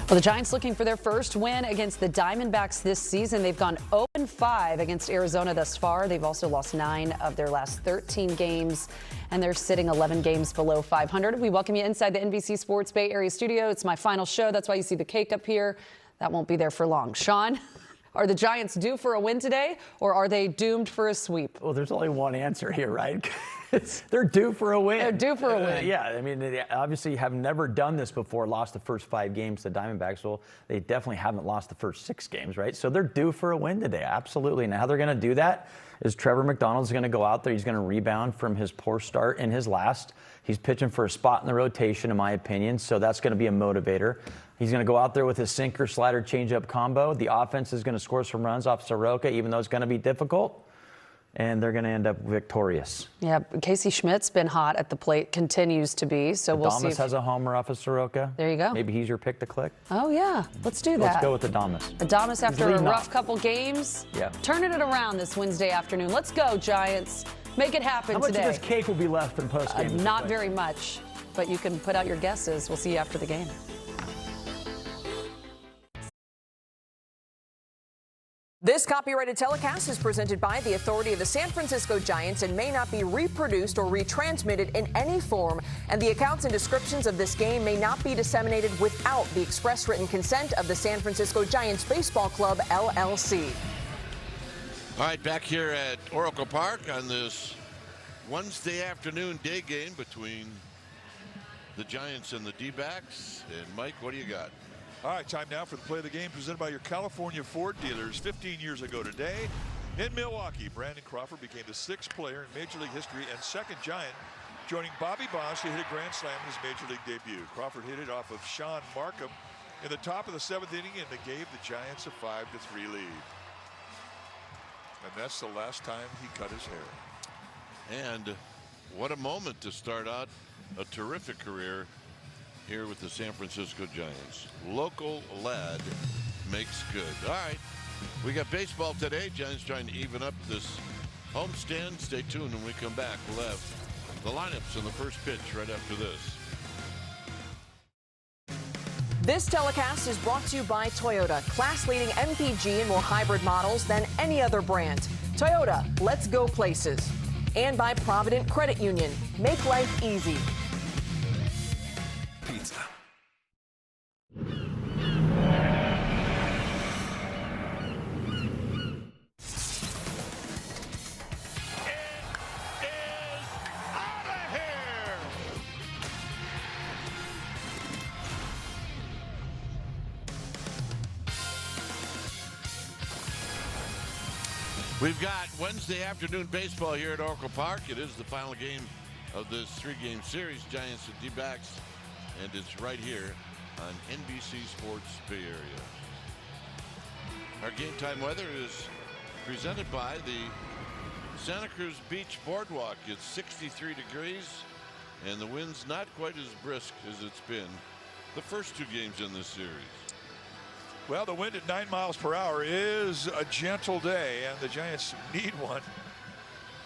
Well, the Giants looking for their first win against the Diamondbacks this season. They've gone 0-5 against Arizona thus far. They've also lost 9 of their last 13 games, and they're sitting 11 games below 500. We welcome you inside the NBC Sports Bay Area studio. It's my final show. That's why you see the cake up here. That won't be there for long. Sean, are the Giants due for a win today, or are they doomed for a sweep? Well, there's only one answer here, right? They're due for a win. They're due for a win. Yeah, I mean, they obviously have never done this before, lost the first 5 games to the Diamondbacks. Well, they definitely haven't lost the first 6 games, right? So they're due for a win today, absolutely. Now, how they're going to do that is Trevor McDonald's going to go out there. He's going to rebound from his poor start in his last. He's pitching for a spot in the rotation, in my opinion, so that's going to be a motivator. He's going to go out there with his sinker, slider, changeup combo. The offense is going to score some runs off Soroka, even though it's going to be difficult. And they're going to end up victorious. Yeah, Casey Schmidt's been hot at the plate, continues to be. So we'll see. Adames has a homer off of Soroka. There you go. Maybe he's your pick to click. Oh, yeah. Let's do that. Let's go with Adames. Adames, after a rough couple games, yeah, turning it around this Wednesday afternoon. Let's go, Giants. Make it happen today. How much of this cake will be left in postgame? Not very much, but you can put out your guesses. We'll see you after the game. This copyrighted telecast is presented by the authority of the San Francisco Giants and may not be reproduced or retransmitted in any form, and the accounts and descriptions of this game may not be disseminated without the express written consent of the San Francisco Giants Baseball Club, LLC. All right, back here at Oracle Park on this Wednesday afternoon day game between the Giants and the D-backs. And Mike, what do you got? All right, time now for the play of the game presented by your California Ford dealers. 15 years ago today in Milwaukee, Brandon Crawford became the 6th player in Major League history and 2nd Giant, joining Bobby Bonds, who hit a grand slam in his Major League debut. Crawford hit it off of Sean Markham in the top of the 7th inning, and they gave the Giants a 5-3 lead. And that's the last time he cut his hair. And what a moment to start out a terrific career here with the San Francisco Giants. Local lad makes good. All right, we got baseball today. Giants trying to even up this homestand. Stay tuned when we come back. We'll have the lineups in the first pitch right after this. This telecast is brought to you by Toyota, class-leading MPG and more hybrid models than any other brand. Toyota, let's go places. And by Provident Credit Union, make life easy. Pizza. We've got Wednesday afternoon baseball here at Oracle Park. It is the final game of this 3-game series, Giants and D-backs, and it's right here on NBC Sports Bay Area. Our game time weather is presented by the Santa Cruz Beach Boardwalk. It's 63 degrees, and the wind's not quite as brisk as it's been the first 2 games in this series. Well, the wind at 9 miles per hour is a gentle day, and the Giants need one,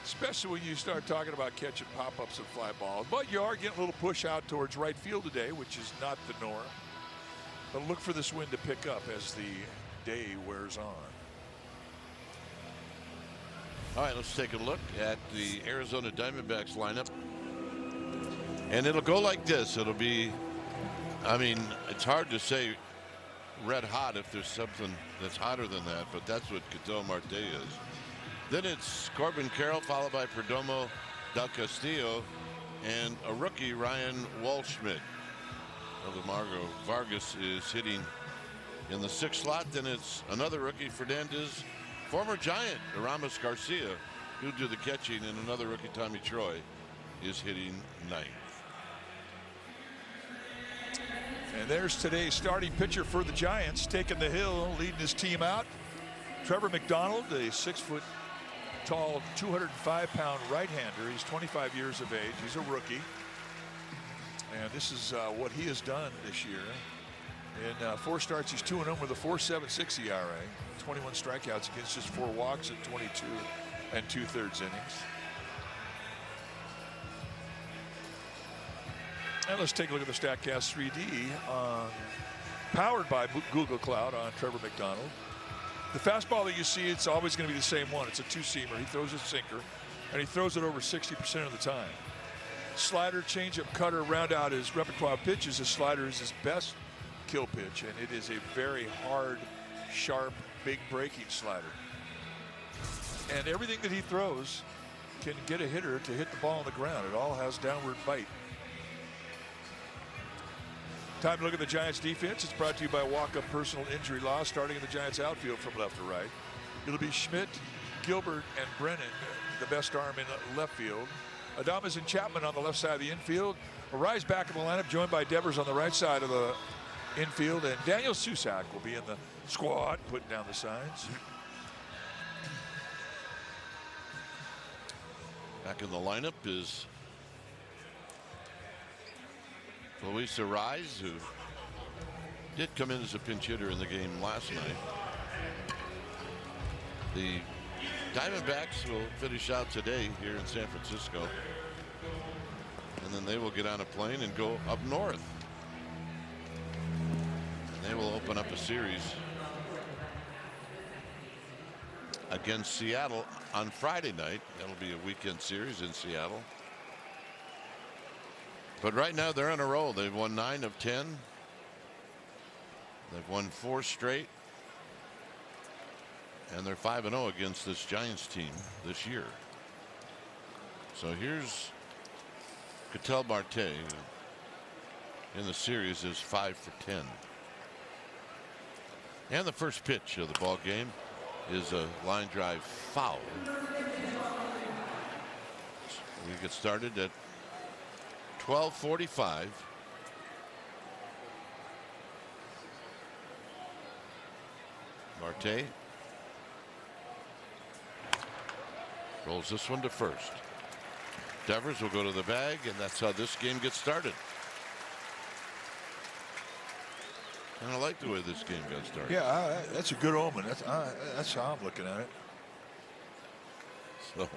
especially when you start talking about catching pop-ups and fly balls. But you are getting a little push out towards right field today, which is not the norm. But look for this wind to pick up as the day wears on. All right, let's take a look at the Arizona Diamondbacks lineup. And it'll go like this. It'll be, I mean, it's hard to say red hot if there's something that's hotter than that, but that's what Ketel Marte is. Then it's Corbin Carroll, followed by Perdomo Del Castillo, and a rookie, Ryan Waldschmidt. Margo Vargas is hitting in the 6th slot. Then it's another rookie, Fernandez, former Giant, Aramis Garcia, who'll do the catching, and another rookie, Tommy Troy, is hitting 9th. And there's today's starting pitcher for the Giants, taking the hill, leading his team out. Trevor McDonald, a 6-foot-tall, 205-pound right-hander. He's 25 years of age. He's a rookie. And this is what he has done this year. In 4 starts, he's 2-0 with a 4.76 ERA, 21 strikeouts against just 4 walks in 22 2/3 innings. And let's take a look at the StatCast 3D on powered by Google Cloud on Trevor McDonald. The fastball that you see, it's always going to be the same one. It's a two-seamer. He throws a sinker, and he throws it over 60% of the time. Slider, changeup, cutter, round out his repertoire of pitches. His slider is his best kill pitch, and it is a very hard, sharp, big breaking slider. And everything that he throws can get a hitter to hit the ball on the ground. It all has downward bite. Time to look at the Giants defense. It's brought to you by Walk-Up Personal Injury Law, starting in the Giants outfield from left to right. It'll be Schmidt, Gilbert, and Brennan, the best arm in left field. Adames and Chapman on the left side of the infield. A rise back in the lineup, joined by Devers on the right side of the infield, and Daniel Susac will be in the squad, putting down the signs. Back in the lineup is Luis Arraez, who did come in as a pinch hitter in the game last night. The Diamondbacks will finish out today here in San Francisco, and then they will get on a plane and go up north. And they will open up a series against Seattle on Friday night. That'll be a weekend series in Seattle. But right now they're on a roll. They've won 9 of 10. They've won 4 straight. And they're 5-0 against this Giants team this year. So here's Ketel Marte in the series is 5 for 10. And the first pitch of the ball game is a line drive foul. We get started at 12:45. Marte rolls this one to first. Devers will go to the bag, and that's how this game gets started. And I like the way this game got started. Yeah, that's a good omen. That's how I'm looking at it. So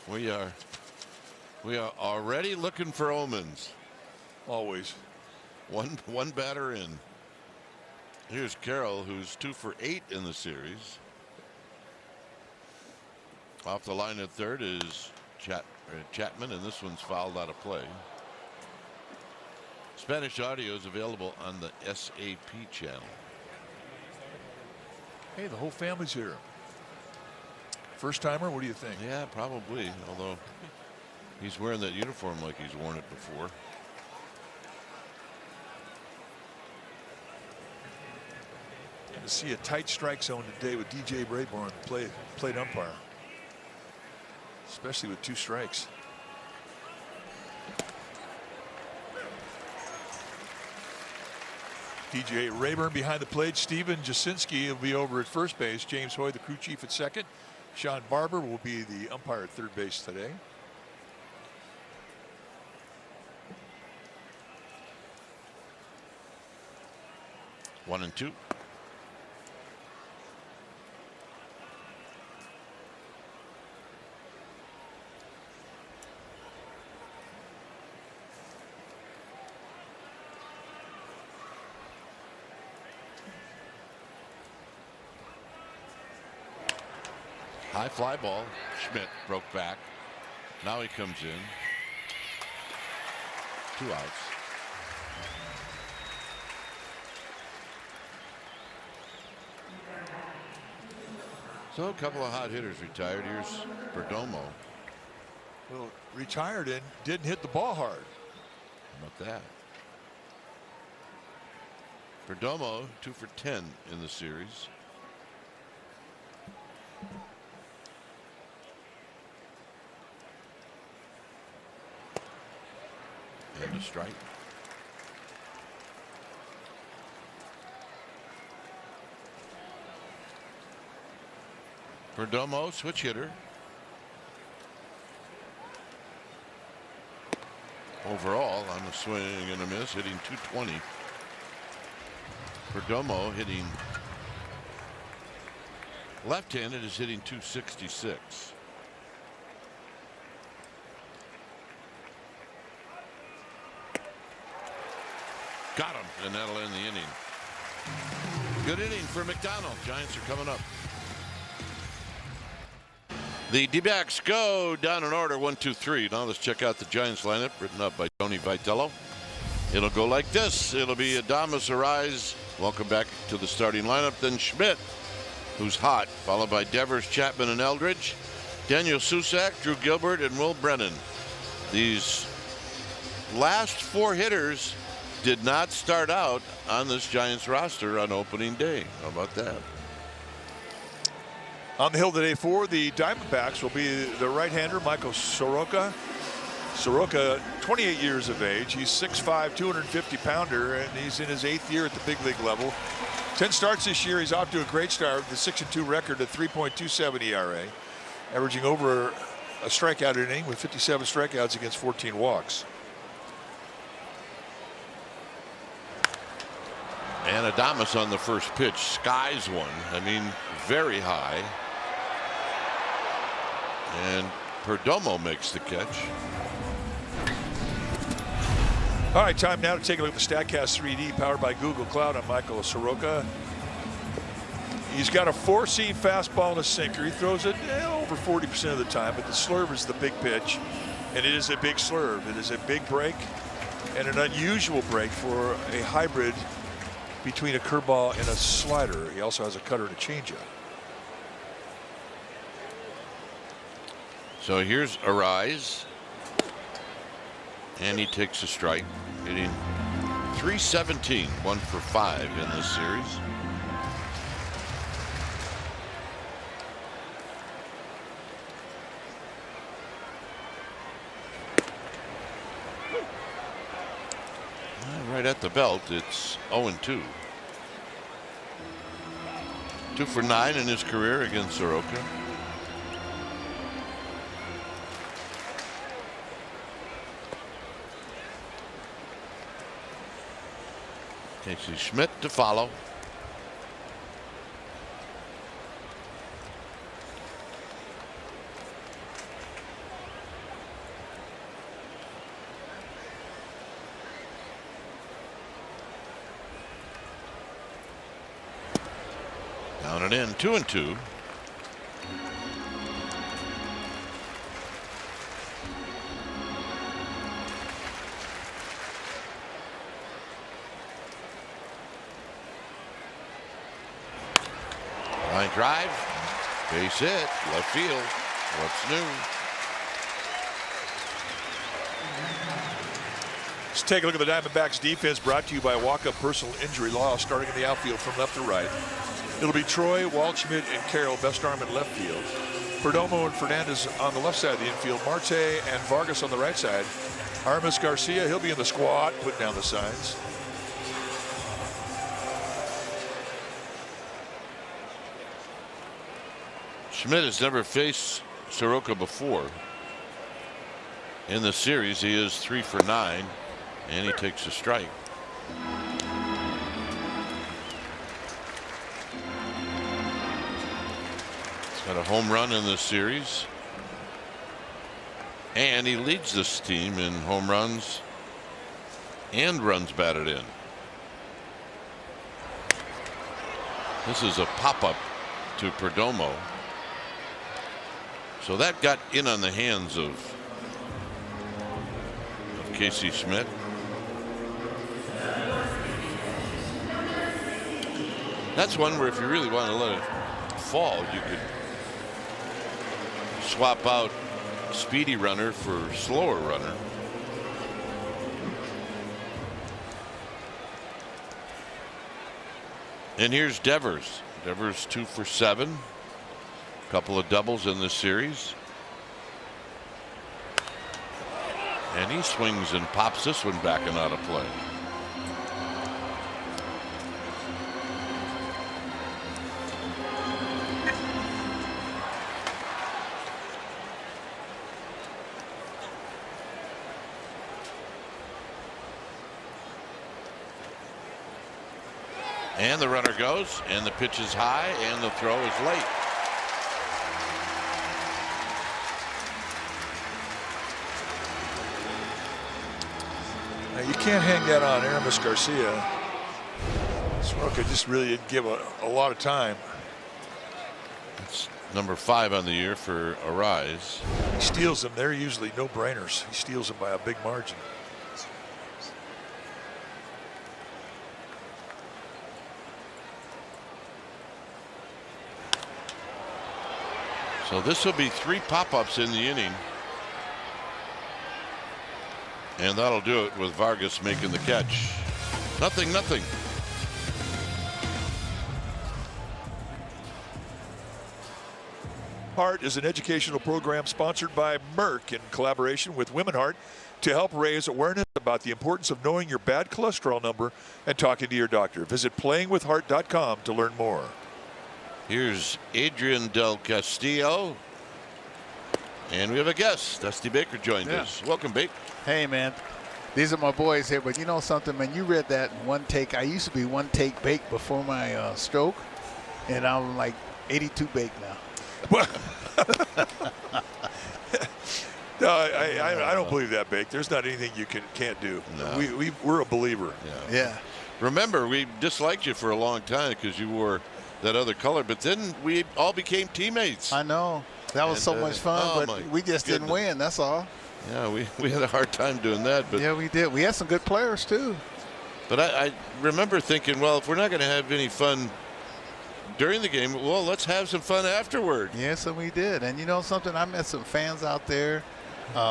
we are already looking for omens. Always. One batter in. Here's Carroll, who's 2 for 8 in the series. Off the line at third is Chapman, and this one's fouled out of play. Spanish audio is available on the SAP channel. Hey, the whole family's here. First timer, what do you think? Yeah, probably. Although he's wearing that uniform like he's worn it before. Going to see a tight strike zone today with DJ Brayborn, plate umpire. Especially with 2 strikes. DJ Rayburn behind the plate. Steven Jasinski will be over at first base. James Hoy, the crew chief, at second. Sean Barber will be the umpire at third base today. One and two. High fly ball. Schmidt broke back. Now he comes in. 2 outs. So a couple of hot hitters retired. Here's Perdomo. Well, retired and didn't hit the ball hard. How about that? Perdomo 2 for 10 in the series. And a strike. Perdomo, switch hitter. Overall, on a swing and a miss, hitting .220. Perdomo hitting left-handed is hitting .266. Got him, and that'll end the inning. Good inning for McDonald. Giants are coming up. The D-backs go down in order, 1, 2, 3. Now let's check out the Giants lineup, written up by Tony Vitello. It'll go like this. It'll be Adames, Arise. Welcome back to the starting lineup. Then Schmidt, who's hot, followed by Devers, Chapman, and Eldridge. Daniel Susac, Drew Gilbert, and Will Brennan. These last 4 hitters did not start out on this Giants roster on opening day. How about that? On the hill today for the Diamondbacks will be the right-hander Michael Soroka. Soroka, 28 years of age. He's 6'5", 250-pounder, and he's in his 8th year at the big league level. 10 starts this year. He's off to a great start with a 6-2 record, a 3.27 ERA, averaging over a strikeout inning with 57 strikeouts against 14 walks. And Adames on the first pitch skies one. I mean, very high. And Perdomo makes the catch. All right, time now to take a look at the StatCast 3D powered by Google Cloud on Michael Soroka. He's got a 4-seam fastball and a sinker. He throws it over 40% of the time, but the slurve is the big pitch, and it is a big slurve. It is a big break and an unusual break for a hybrid between a curveball and a slider. He also has a cutter and a changeup. So here's Arise, and he takes a strike, hitting .317, 1 for 5 in this series. Right at the belt, it's 0-2. 2 for 9 in his career against Soroka. Casey Schmidt to follow. Down and in, 2-2. Line drive, base hit, left field. What's new? Let's take a look at the Diamondbacks defense, brought to you by Walk-Up Personal Injury Law, starting in the outfield from left to right. It'll be Troy, Waldschmidt, and Carroll, best arm in left field. Perdomo and Fernandez on the left side of the infield. Marte and Vargas on the right side. Aramis Garcia, he'll be in the squad, putting down the signs. Schmidt has never faced Soroka before. In the series, he is 3 for 9, and he takes a strike. He's got a home run in this series, and he leads this team in home runs and runs batted in. This is a pop-up to Perdomo. So that got in on the hands of Casey Schmidt. That's one where if you really want to let it fall, you could swap out speedy runner for slower runner. And here's Devers. Devers 2 for 7. Couple of doubles in this series. And he swings and pops this one back and out of play. And the runner goes, and the pitch is high, and the throw is late. Now you can't hang that on Aramis Garcia. Soroka just really didn't give a lot of time. It's number 5 on the year for Arise. He steals them. They're usually no-brainers. He steals them by a big margin. So this will be 3 pop-ups in the inning. And that'll do it with Vargas making the catch. 0-0. Heart is an educational program sponsored by Merck in collaboration with Women Heart to help raise awareness about the importance of knowing your bad cholesterol number and talking to your doctor. Visit playingwithheart.com to learn more. Here's Adrian Del Castillo. And we have a guest. Dusty Baker joined us. Welcome, Baker. Hey, man. These are my boys here, but you know something, man? You read that in one take. I used to be one take bake before my stroke, and I'm like 82 bake now. No, I don't believe that, Bake. There's not anything you can't do. No. We're a believer. Yeah. Remember, we disliked you for a long time because you wore that other color, but then we all became teammates. I know. That was so much fun, but we just didn't win, that's all. Yeah, we had a hard time doing that. But yeah, we did. We had some good players, too. But I remember thinking, well, if we're not going to have any fun during the game, well, let's have some fun afterward. Yes, and we did. And you know something? I met some fans out there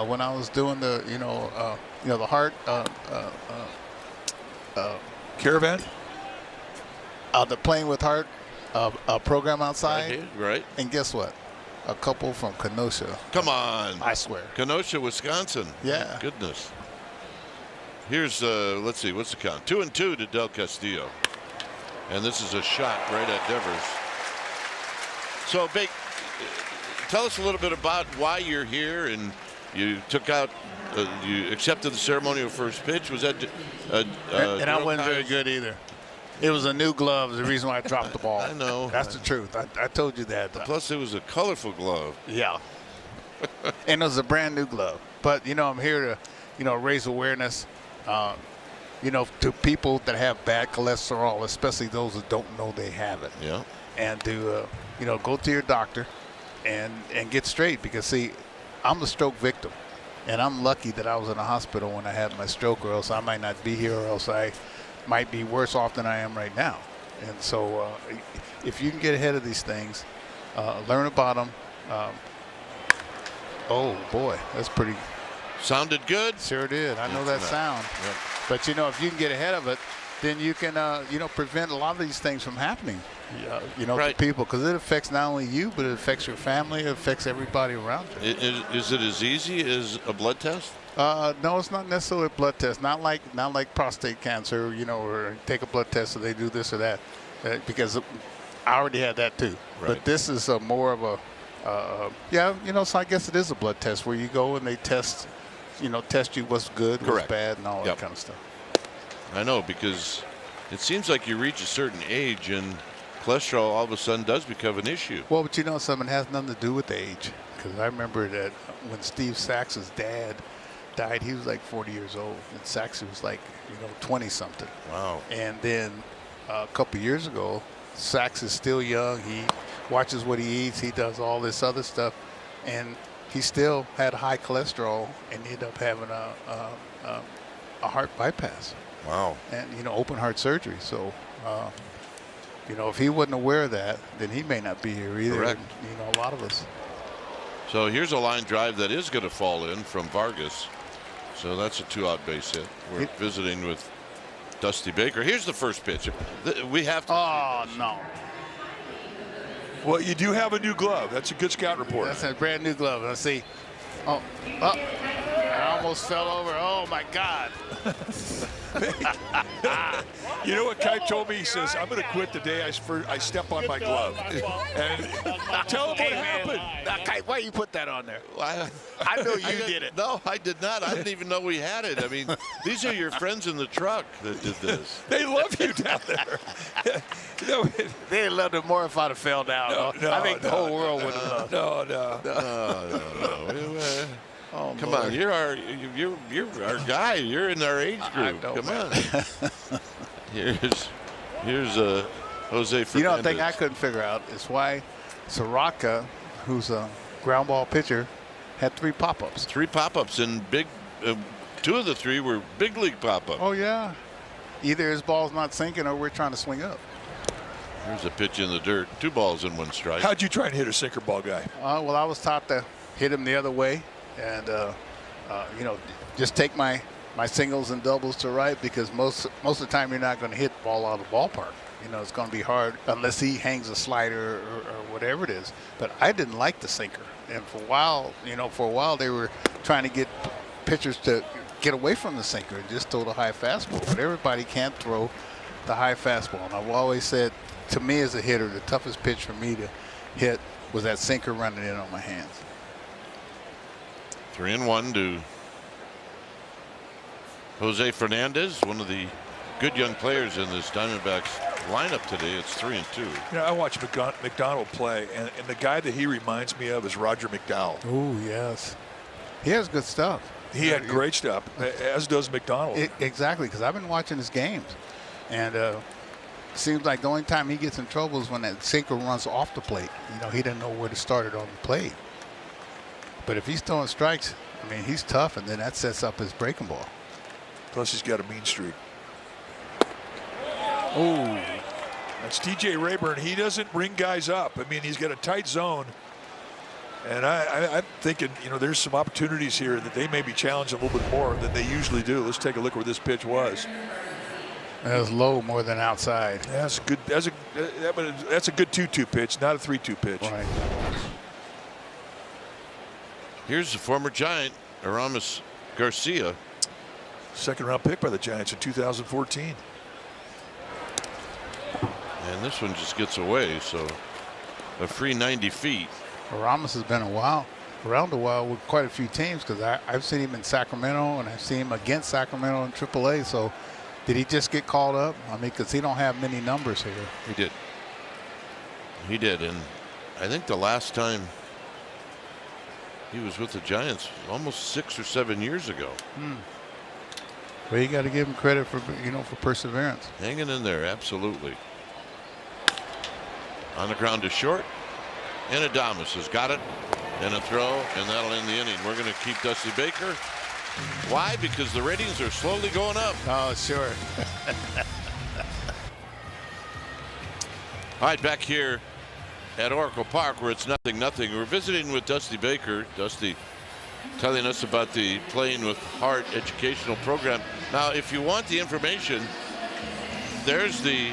when I was doing the, the Heart Caravan? The Playing with Heart program outside. Right. And guess what? A couple from Kenosha. Come on. I swear. Kenosha, Wisconsin. Yeah. My goodness. Here's, let's see, what's the count? 2-2 to Del Castillo. And this is a shot right at Devers. So, Bake, tell us a little bit about why you're here, and you took out, you accepted the ceremonial first pitch. Was that? And I wasn't very good either. It was a new glove. The reason why I dropped the ball. I know. That's the truth. I told you that. Plus, it was a colorful glove. Yeah. And it was a brand new glove. But, I'm here to, raise awareness, to people that have bad cholesterol, especially those that don't know they have it. Yeah. And to, go to your doctor and get straight. Because, see, I'm a stroke victim. And I'm lucky that I was in the hospital when I had my stroke, or else I might not be here, or else I might be worse off than I am right now. And so if you can get ahead of these things, learn about them. Oh, boy, that's pretty. Sounded good. Sure did. I know that sound. Yep. But, if you can get ahead of it, then you can, prevent a lot of these things from happening, right. to people. Because it affects not only you, but it affects your family. It affects everybody around you. Is it as easy as a blood test? No, it's not necessarily a blood test. Not like prostate cancer, or take a blood test so they do this or that, because I already had that too. Right. But this is more of a, so I guess it is a blood test where you go and they test you what's good, what's bad, and all that kind of stuff. I know, because it seems like you reach a certain age and cholesterol all of a sudden does become an issue. Well, but something has nothing to do with age, because I remember that when Steve Sachs's dad died, he was like 40 years old, and Saxon was like 20-something. Wow. And then a couple years ago, Sax is still young. He watches what he eats. He does all this other stuff, and he still had high cholesterol and ended up having a heart bypass. Wow. And open heart surgery. So if he wasn't aware of that, then he may not be here either. Correct. And, a lot of us. So here's a line drive that is going to fall in from Vargas. So that's a 2-out base hit. We're visiting with Dusty Baker. Here's the first pitch. We have to. Oh, no. Well, you do have a new glove. That's a good scout report. That's a brand new glove. Let's see. Oh, I almost fell over. Oh, my God. You know what Kite told me? He says, I'm going to quit the day I step on my glove. And tell him what happened. Now, Kite, why you put that on there? I know you did it. No, I did not. I didn't even know we had it. I mean, these are your friends in the truck that did this. They love you down there. They'd love it more if I'd have fell down. I think the whole world would have loved. No. Oh, come Lord. on, you're our guy. You're in our age group. Come on. Here's Here's Jose Fernandez. You know, the thing I couldn't figure out is why Soraka, who's a ground ball pitcher, had 3 pop-ups. 3 pop-ups, and big. 2 of the 3 were big league pop-ups. Oh yeah, either his ball's not sinking or we're trying to swing up. Here's a pitch in the dirt. 2 balls and 1 strike. How'd you try and hit a sinker ball guy? Well, I was taught to hit him the other way, and you know, just take my singles and doubles to right, because most of the time you're not going to hit the ball out of the ballpark. You know, it's going to be hard unless he hangs a slider or whatever it is. But I didn't like the sinker, and for a while they were trying to get pitchers to get away from the sinker and just throw the high fastball. But everybody can't throw the high fastball. And I've always said, to me as a hitter, the toughest pitch for me to hit was that sinker running in on my hands. 3-1 to Jose Fernandez, one of the good young players in this Diamondbacks lineup today. It's 3-2. You know, I watch McDonald play, and the guy that he reminds me of is Roger McDowell. Oh, yes. He has good stuff. He had great stuff, as does McDonald. Exactly, because I've been watching his games, and seems like the only time he gets in trouble is when that sinker runs off the plate. You know, he didn't know where to start it on the plate. But if he's throwing strikes, I mean, he's tough, and then that sets up his breaking ball. Plus, he's got a mean streak. Oh, That's TJ Rayburn. He doesn't ring guys up. I mean, he's got a tight zone. And I'm thinking, you know, there's some opportunities here that they may be challenged a little bit more than they usually do. Let's take a look where this pitch was. that was low more than outside. That's good. That's a good 2-2 pitch, not a 3-2 pitch. Right. Here's the former Giant, Aramis Garcia. Second-round pick by the Giants in 2014. And this one just gets away, so a free 90 feet. Ramos has been around a while with quite a few teams, because I've seen him in Sacramento and I've seen him against Sacramento in AAA. So did he just get called up? I mean, because he don't have many numbers here. He did. He did, and I think the last time he was with the Giants almost 6 or 7 years ago. Well, you got to give him credit for perseverance. Hanging in there, absolutely. On the ground to short. And Adames has got it, and a throw, and that'll end the inning. We're going to keep Dusty Baker. Why? Because the ratings are slowly going up. Oh, sure. All right, back here at Oracle Park, where it's 0-0. We're visiting with Dusty Baker. Dusty telling us about the Playing with Heart educational program. Now, if you want the information, there's the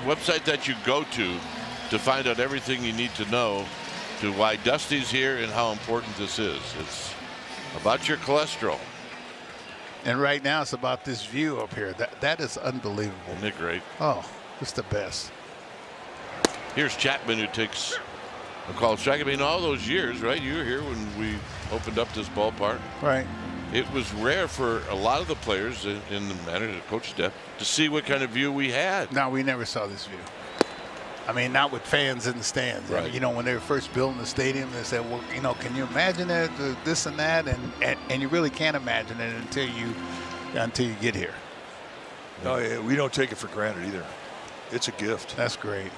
website that you go to find out everything you need to know to why Dusty's here and how important this is. It's about your cholesterol. And right now it's about this view up here. That is unbelievable. Isn't it great? Oh, it's the best. Here's Chapman, who takes a call strike. I mean, all those years, right? You were here when we opened up this ballpark. Right. It was rare for a lot of the players in the manager, coach staff, to see what kind of view we had. No, we never saw this view. I mean, not with fans in the stands. Right. I mean, you know, when they were first building the stadium, they said, well, you know, can you imagine it, this and that? And you really can't imagine it until you get here. Oh, yeah, we don't take it for granted either. It's a gift. That's great.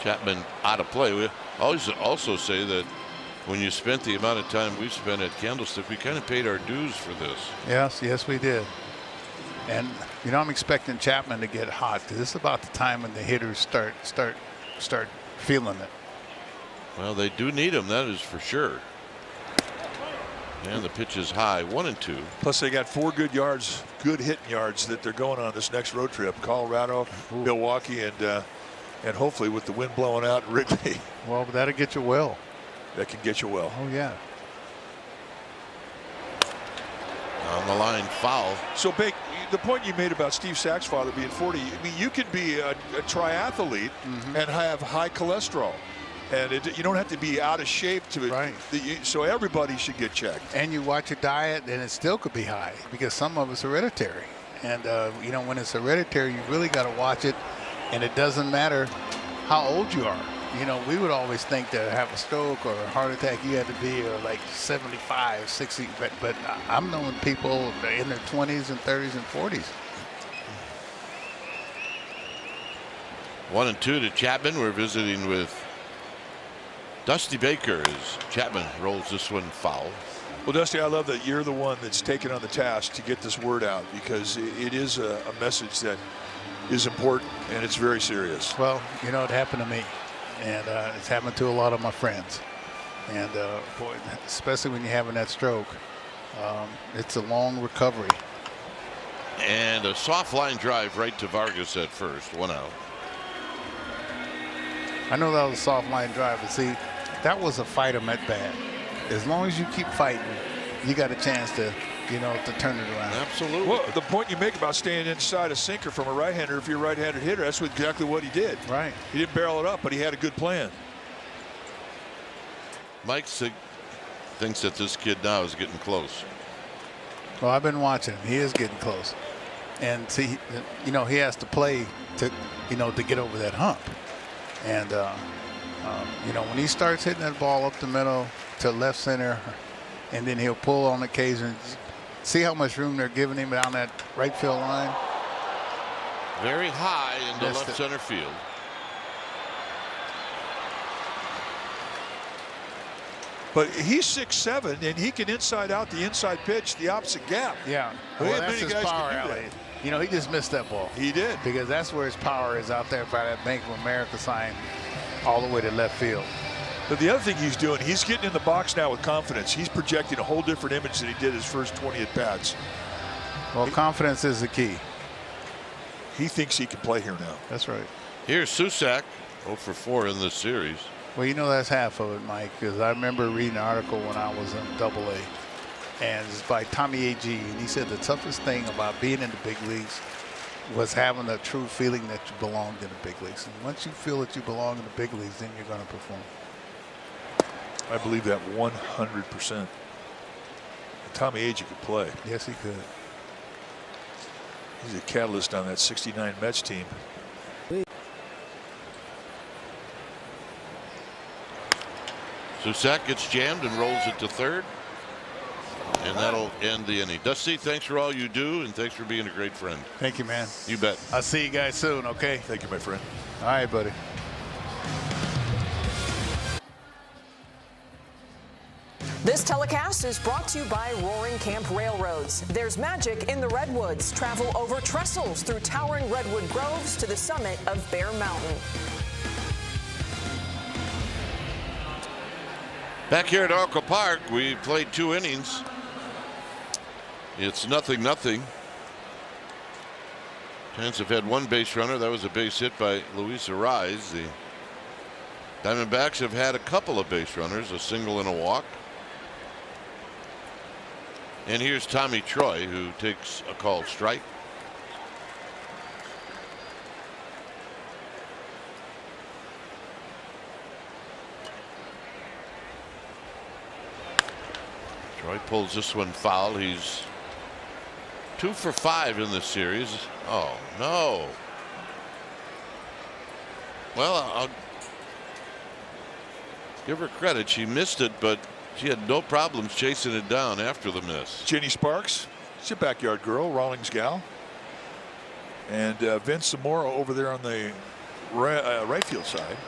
Chapman out of play. We always also say that when you spent the amount of time we spent at Candlestick, we kind of paid our dues for this. Yes, we did. And you know, I'm expecting Chapman to get hot. This is about the time when the hitters start feeling it. Well, they do need him, that is for sure. And the pitch is high, 1-2. Plus, they got 4 good hitting yards that they're going on this next road trip: Colorado, Milwaukee, and hopefully with the wind blowing out, Wrigley. Well, but that'll get you well. That can get you well. Oh yeah. On the line, foul. So, Bake, the point you made about Steve Sack's father being 40, I mean, you can be a triathlete and have high cholesterol. And you don't have to be out of shape to it. Right. So everybody should get checked. And you watch your diet, and it still could be high because some of it's hereditary. And, you know, when it's hereditary, you really got to watch it. And it doesn't matter how old you are. You know, we would always think that have a stroke or a heart attack, you had to be like 75, 60. But I'm knowing people in their 20s and 30s and 40s. 1-2 to Chapman. We're visiting with Dusty Baker as Chapman rolls this one foul. Well, Dusty, I love that you're the one that's taken on the task to get this word out, because it is a message that is important and it's very serious. Well, you know, it happened to me, and it's happened to a lot of my friends. And boy, especially when you're having that stroke, it's a long recovery. And a soft line drive right to Vargas at first. 1 out. I know that was a soft line drive, but see, that was a fight him at bat. As long as you keep fighting, you got a chance to, you know, to turn it around. Absolutely. Well, the point you make about staying inside a sinker from a right-hander, if you're a right-handed hitter, that's exactly what he did. Right. He didn't barrel it up, but he had a good plan. Mike thinks that this kid now is getting close. Well, I've been watching him. He is getting close. And see, you know, he has to play to, you know, to get over that hump. And, you know, when he starts hitting that ball up the middle to left center, and then he'll pull on occasion, see how much room they're giving him down that right field line. Very high into Missed left it. center field. But he's 6'7", and he can inside out the inside pitch, the opposite gap. Yeah. Well, Well, many that's his guys can power do alley. that. You know, he just missed that ball. He did. Because that's where his power is, out there by that Bank of America sign all the way to left field. But the other thing he's doing, he's getting in the box now with confidence. He's projecting a whole different image than he did his first 20 at-bats. Well, confidence is the key. He thinks he can play here now. That's right. Here's Susac, 0 for 4 in this series. Well, you know, that's half of it, Mike, because I remember reading an article when I was in AA, and it's by Tommy A.G., and he said the toughest thing about being in the big leagues was having a true feeling that you belonged in the big leagues. And once you feel that you belong in the big leagues, then you're going to perform. I believe that 100%. Tommy Agee could play. Yes, he could. He's a catalyst on that 69 Mets team. Susac gets jammed and rolls it to third. And that'll end the inning. Dusty, thanks for all you do, and thanks for being a great friend. Thank you, man. You bet. I'll see you guys soon, okay? Thank you, my friend. All right, buddy. This telecast is brought to you by Roaring Camp Railroads. There's magic in the Redwoods. Travel over trestles through towering redwood groves to the summit of Bear Mountain. Back here at Oracle Park, we played 2 innings. It's 0-0. Giants have had 1 base runner. That was a base hit by Luis Arraez. The Diamondbacks have had a couple of base runners, a single and a walk. And here's Tommy Troy, who takes a called strike. Troy pulls this one foul. He's 2 for 5 in this series. Oh, no. Well, I'll give her credit. She missed it, but she had no problems chasing it down after the miss. Jenny Sparks, she's a backyard girl, Rawlings gal. And Vince Zamora over there on the right field side.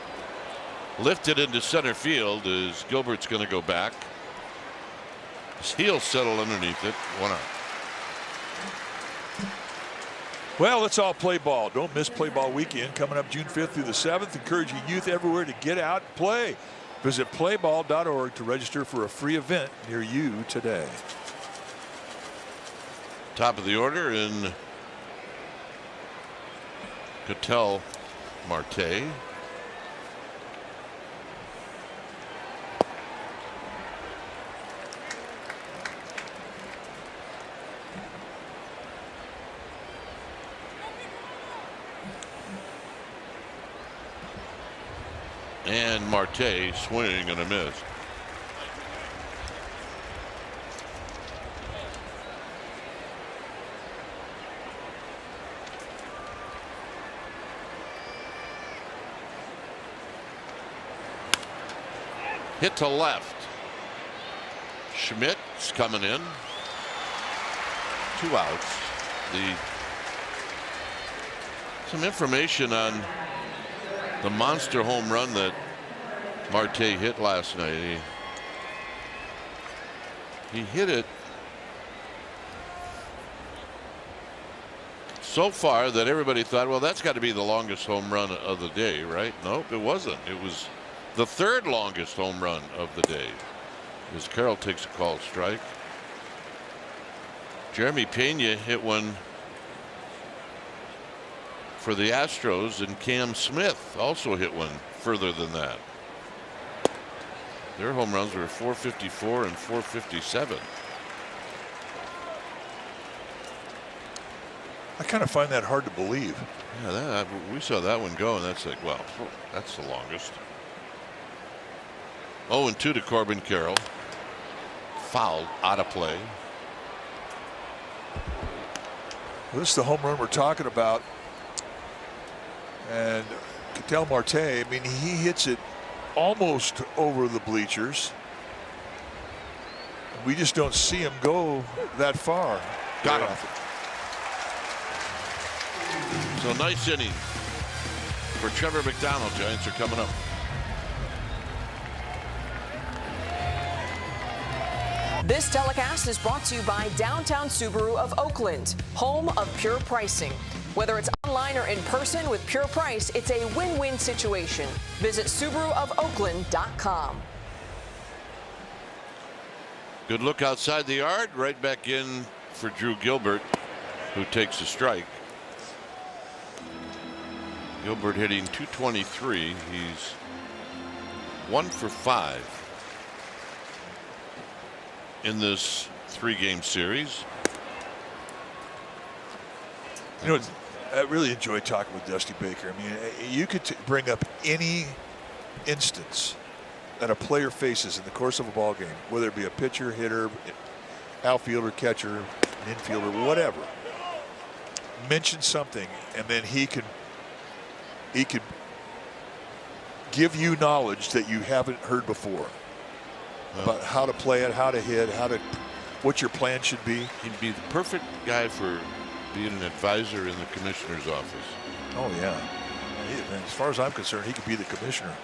Lifted into center field as Gilbert's going to go back. He'll settle underneath it. 1 out. Well, let's all play ball. Don't miss Play Ball Weekend coming up June 5th through the 7th. Encouraging youth everywhere to get out and play. Visit playball.org to register for a free event near you today. Top of the order in Ketel Marte. And Marte swing and a miss. Hit to left. Schmidt's coming in. 2 outs. Some information on The monster home run that Marte hit last night. He hit it so far that everybody thought, well, that's got to be the longest home run of the day, right? Nope, it wasn't. It was the third longest home run of the day. As Carroll takes a called strike. Jeremy Pena hit one for the Astros, and Cam Smith also hit one further than that. Their home runs were 454 and 457. I kind of find that hard to believe. Yeah, we saw that one go, and that's like, well, that's the longest. 0-2 to Corbin Carroll. Fouled, out of play. Well, this is the home run we're talking about. And Ketel Marte, I mean, he hits it almost over the bleachers. We just don't see him go that far. Got him. So nice inning for Trevor McDonald. Giants are coming up. This telecast is brought to you by Downtown Subaru of Oakland, home of pure pricing. Whether it's online or in person with Pure Price, it's a win-win situation. Visit SubaruofOakland.com. Good look outside the yard. Right back in for Drew Gilbert, who takes a strike. Gilbert hitting .223. He's 1 for 5 in this 3-game series. You know, I really enjoy talking with Dusty Baker. I mean, you could bring up any instance that a player faces in the course of a ball game, whether it be a pitcher, hitter, outfielder, catcher, an infielder, whatever. Mention something, and then he could give you knowledge that you haven't heard before about how to play it, how to hit, what your plan should be. He'd be the perfect guy for being an advisor in the commissioner's office. Oh yeah, as far as I'm concerned, he could be the commissioner.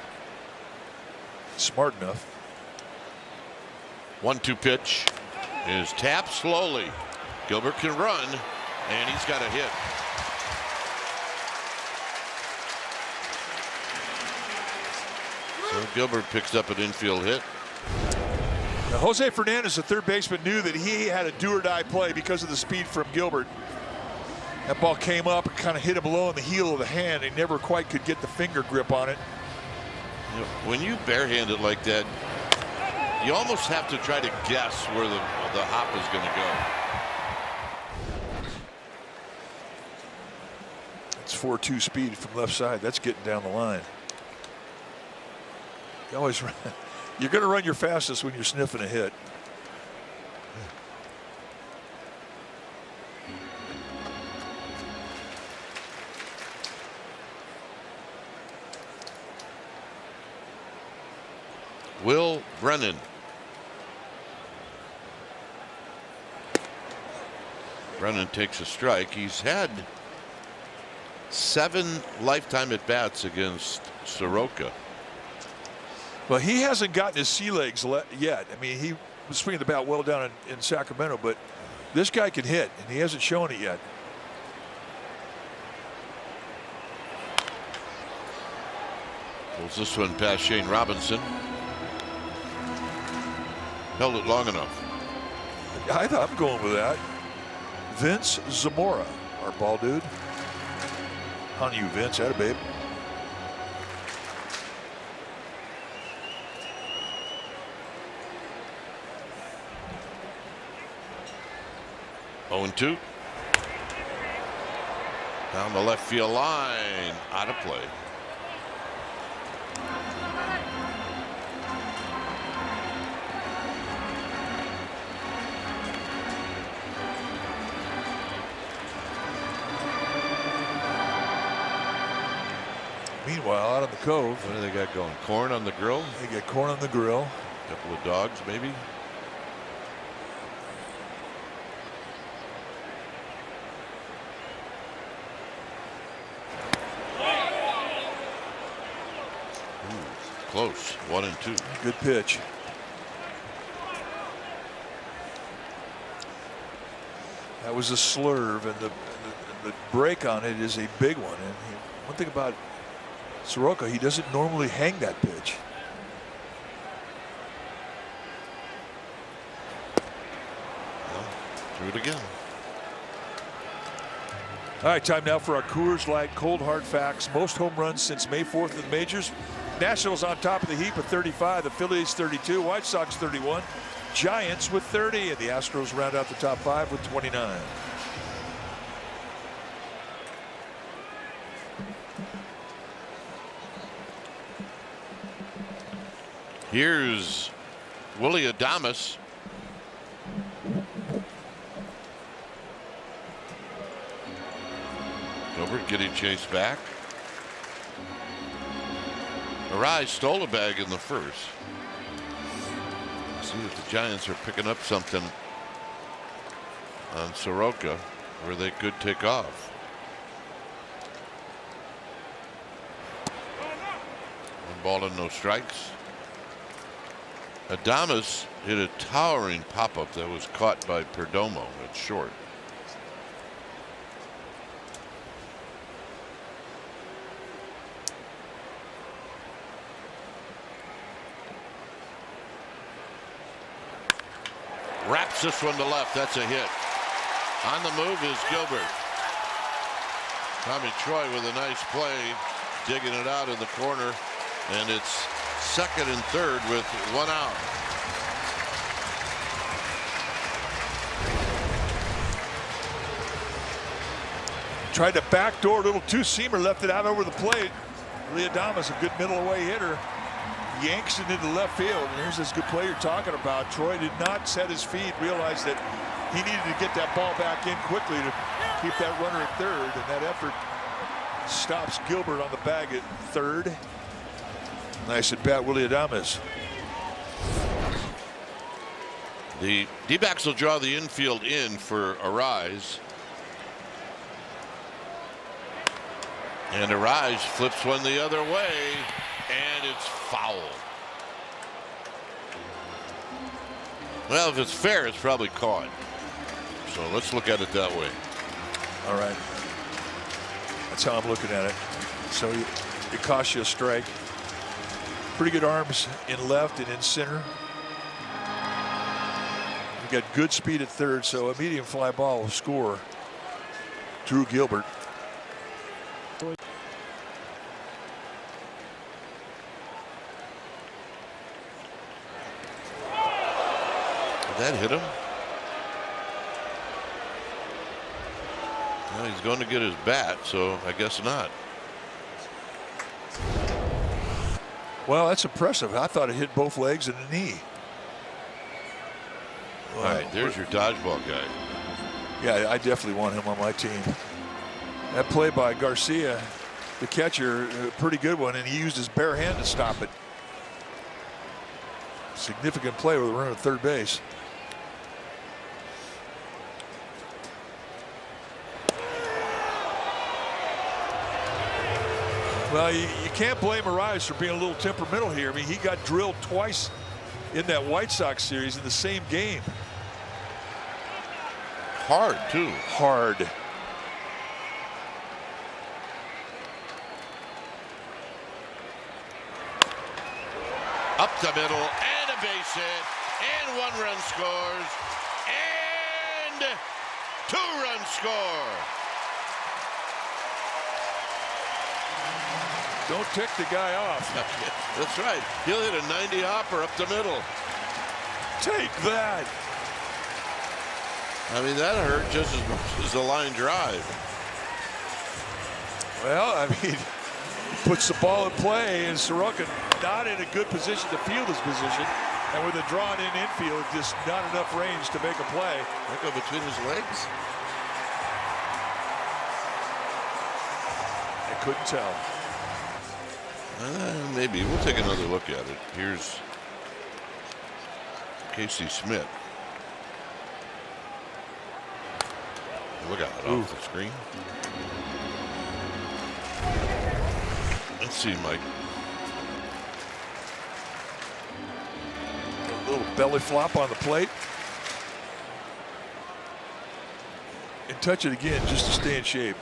Smart enough. 1-2 pitch is tapped slowly. Gilbert can run, and he's got a hit. So Gilbert picks up an infield hit. Now, Jose Fernandez, the third baseman, knew that he had a do-or-die play because of the speed from Gilbert. That ball came up and kind of hit him below in the heel of the hand. He never quite could get the finger grip on it. You know, when you barehand it like that, you almost have to try to guess where the hop is going to go. It's 4.2 speed from left side. That's getting down the line. You always run. You're going to run your fastest when you're sniffing a hit. Will Brennan. Brennan takes a strike. He's had 7 lifetime at-bats against Soroka. Well, he hasn't gotten his sea legs yet. I mean, he was swinging the bat well down in Sacramento, but this guy can hit, and he hasn't shown it yet. Pulls this one past Shane Robinson. Held it long enough. I'm going with that. Vince Zamora, our ball dude. On you, Vince. Atta babe. Oh, 2. Down the left field line, out of play. Meanwhile, out on the cove. What do they got going? Corn on the grill? They got corn on the grill. A couple of dogs, maybe. Close. 1-2. Good pitch. That was a slurve, and the break on it is a big one. And one thing about Soroka, he doesn't normally hang that pitch. Well, threw it again. All right, time now for our Coors Light Cold Hard Facts. Most home runs since May 4th in the majors. Nationals on top of the heap with 35. The Phillies 32. White Sox 31. Giants with 30. And the Astros round out the top 5 with 29. Here's Willie Adames. Gilbert getting chased back. Arise stole a bag in the first. See if the Giants are picking up something on Soroka where they could take off. One ball and no strikes. Adames hit a towering pop-up that was caught by Perdomo at short. Wraps this one to left. That's a hit. On the move is Gilbert. Tommy Troy with a nice play, digging it out in the corner, and it's second and third with one out. Tried to backdoor, little two-seamer, left it out over the plate. Willie Adames, a good middle-away hitter, yanks it into left field. And here's this good play you're talking about. Troy did not set his feet, realized that he needed to get that ball back in quickly to keep that runner at third, and that effort stops Gilbert on the bag at third. Nice at bat, Willie Adames. The D-backs will draw the infield in for Arise. And Arise flips one the other way, and it's foul. Well, if it's fair, it's probably caught. So let's look at it that way. All right. That's how I'm looking at it. So it costs you a strike. Pretty good arms in left and in center. You got good speed at third, so a medium fly ball will score Drew Gilbert. That hit him. Well, he's going to get his bat, so I guess not. Well, that's impressive. I thought it hit both legs and the knee. All right, there's your dodgeball guy. Yeah, I definitely want him on my team. That play by Garcia, the catcher, a pretty good one, and he used his bare hand to stop it. Significant play with a runner at third base. Well, you can't blame Arise for being a little temperamental here. I mean, he got drilled twice in that White Sox series in the same game. Hard, too. Hard. Up the middle, and a base hit, and one run scores, and two-run score. Don't tick the guy off. That's right. He'll hit a 90 hopper up the middle. Take that. I mean, that hurt just as much as the line drive. Well, I mean, puts the ball in play, and Soroka not in a good position to field his position. And with a drawn-in infield, just not enough range to make a play. That go between his legs? I couldn't tell. Maybe. We'll take another look at it. Here's Casey Smith. Look out off the screen. Let's see, Mike. belly flop on the plate. And touch it again just to stay in shape.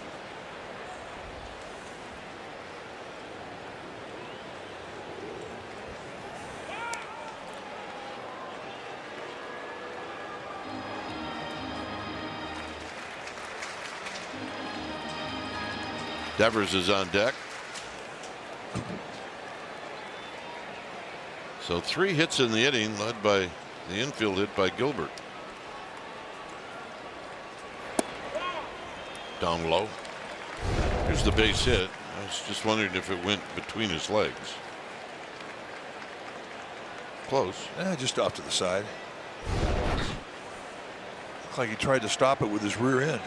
Devers is on deck. So 3 hits in the inning, led by the infield hit by Gilbert. Down low. Here's the base hit. I was just wondering if it went between his legs. Close. Just off to the side. Looked like he tried to stop it with his rear end.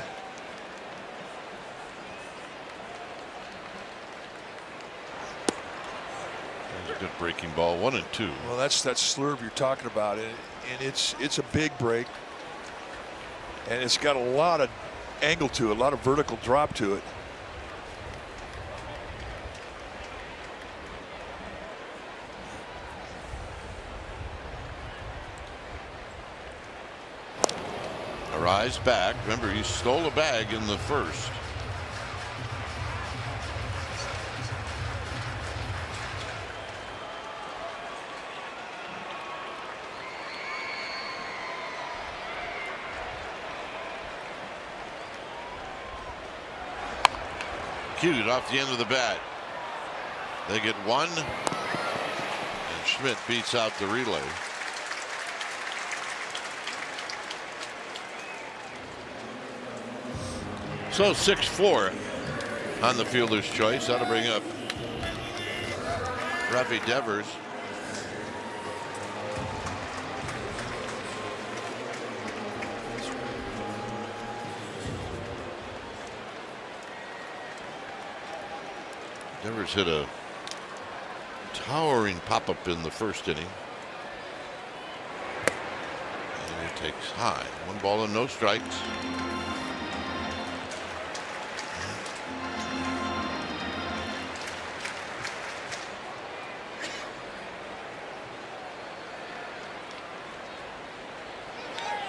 Good breaking ball, 1-2. Well, that's that slurve you're talking about, and it's a big break, and it's got a lot of angle to it, a lot of vertical drop to it. Arise back. Remember, he stole a bag in the first. Executed off the end of the bat. They get 1, and Schmidt beats out the relay. So 6-4 on the fielder's choice. That'll bring up Rafi Devers. Devers hit a towering pop-up in the first inning. And he takes high. 1 ball and no strikes.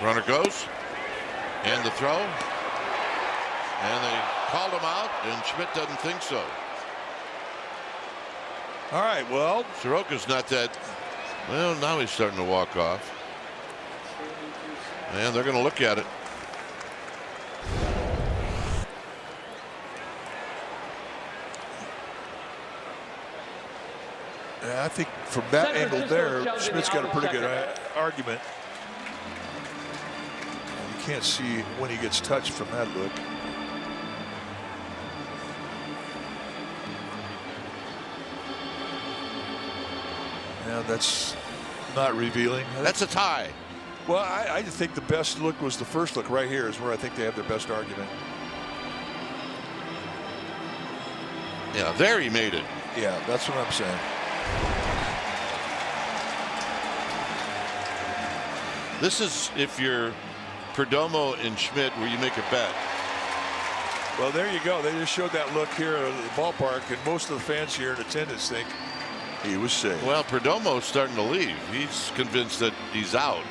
Runner goes, and the throw, and they called him out, and Schmidt doesn't think so. All right, well, Soroka's not that. Well, now he's starting to walk off, and they're going to look at it. I think from that angle there, Schmidt's got a pretty good argument. You can't see when he gets touched from that look. Yeah, that's not revealing. That's a tie. Well, I think the best look was the first look right here is where I think they have their best argument. Yeah, there he made it. Yeah, that's what I'm saying. This is if you're Perdomo and Schmidt where you make a bet. Well, there you go. They just showed that look here at the ballpark, and most of the fans here in attendance think he was safe. Well, Perdomo's starting to leave. He's convinced that he's out.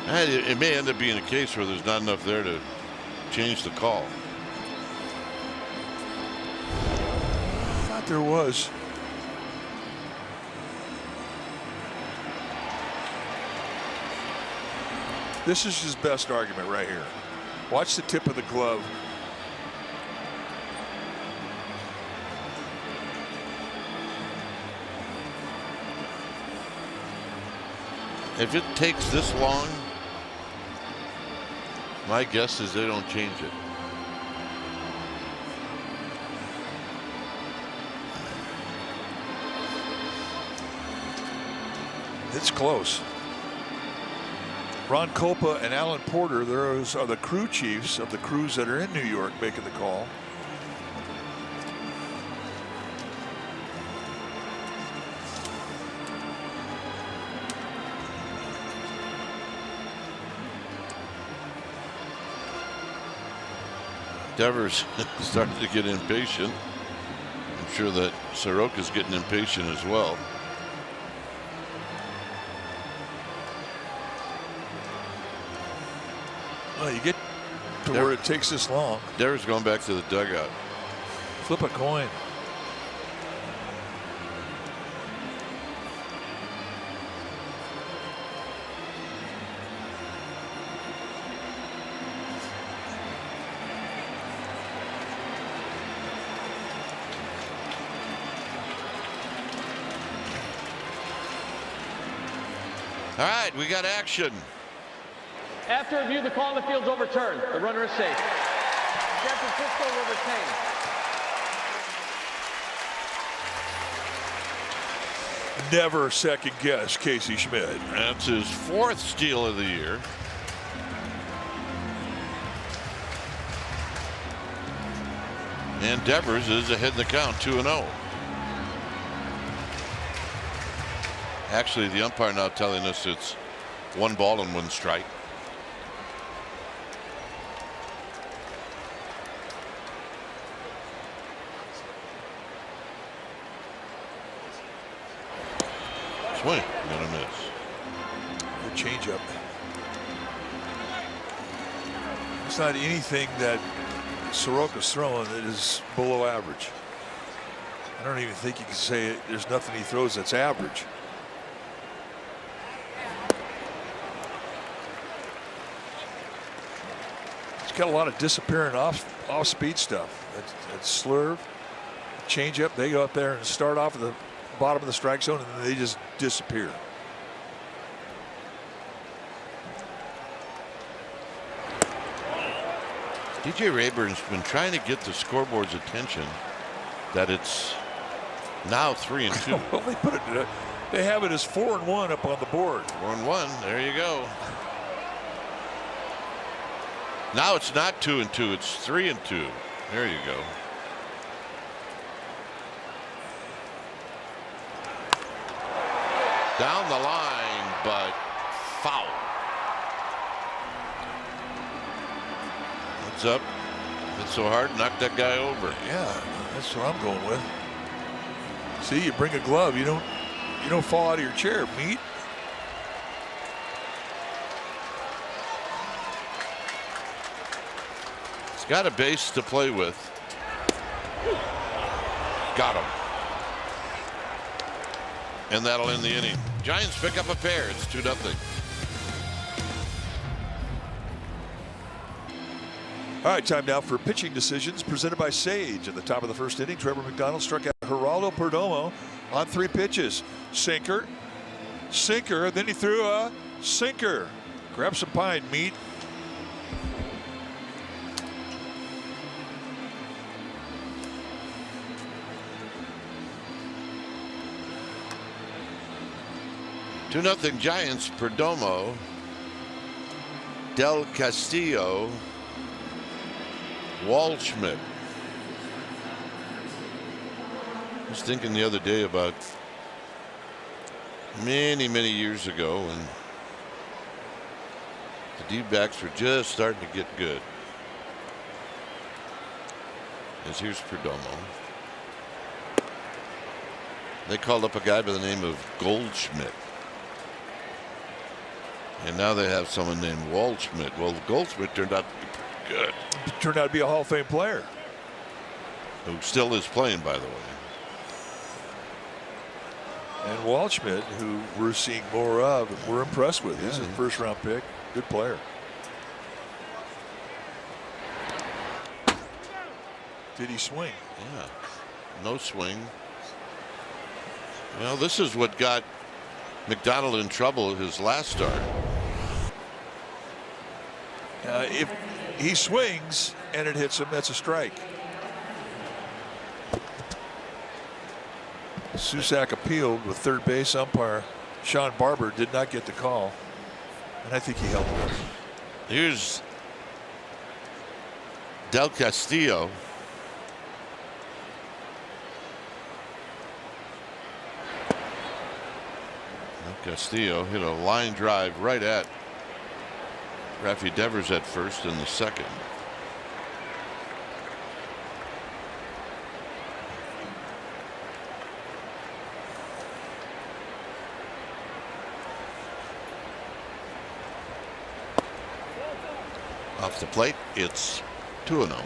And it may end up being a case where there's not enough there to change the call. I thought there was. This is his best argument right here. Watch the tip of the glove. If it takes this long, my guess is they don't change it. It's close. Ron Kopa and Alan Porter, those are the crew chiefs of the crews that are in New York making the call. Devers started to get impatient. I'm sure that Soroka's getting impatient as well. Well, you get to where it takes this long. Devers going back to the dugout. Flip a coin. All right, we got action. After review, the call on the field's overturned. The runner is safe. San Francisco will retain. Never second guess Casey Schmidt. That's his 4th steal of the year. And Devers is ahead in the count, 2-0. Actually, the umpire now telling us it's 1 ball and 1 strike. Swing, gonna miss. The changeup. It's not anything that Soroka's throwing that is below average. I don't even think you can say there's nothing he throws that's average. He's got a lot of disappearing off speed stuff. That slurve, changeup. They go up there and start off at the bottom of the strike zone, and then they just disappear. DJ Rayburn's been trying to get the scoreboard's attention that it's now 3-2. Well, they have it as 4-1 up on the board. 4-1. There you go. Now it's not 2-2. It's 3-2. There you go. Down the line, but foul. What's up? It's so hard. Knock that guy over. Yeah, that's what I'm going with. See, you bring a glove, you don't fall out of your chair, Meat. He's got a base to play with. Got him. And that'll end the inning. Giants pick up a pair. It's 2-0. All right, time now for pitching decisions presented by Sage. At the top of the first inning, Trevor McDonald struck out Geraldo Perdomo on 3 pitches. Sinker, sinker, then he threw a sinker. Grab some pine, Meat. Two 2-0 Giants. Perdomo, Del Castillo, Waldschmidt. I was thinking the other day about many years ago when the D-backs were just starting to get good. As here's Perdomo. They called up a guy by the name of Goldschmidt. And now they have someone named Waldschmidt. Well, Goldschmidt turned out to be pretty good. Turned out to be a Hall of Fame player. Who still is playing, by the way. And Waldschmidt, who we're seeing more of, we're impressed with. He's a first-round pick. Good player. Did he swing? Yeah. No swing. Well, this is what got McDonald in trouble his last start. If he swings and it hits him, that's a strike. Susac appealed with third base umpire Sean Barber did not get the call, and I think he helped him. Here's Del Castillo. Castillo hit a line drive right at Rafi Devers at first in the second. Off the plate, it's 2-0.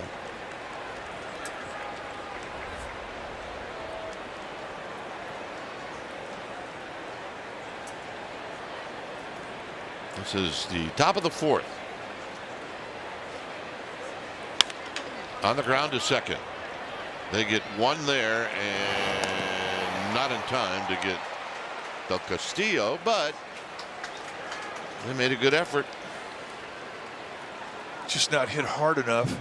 This is the top of the fourth. On the ground to second. They get one there and not in time to get Del Castillo, but they made a good effort. Just not hit hard enough.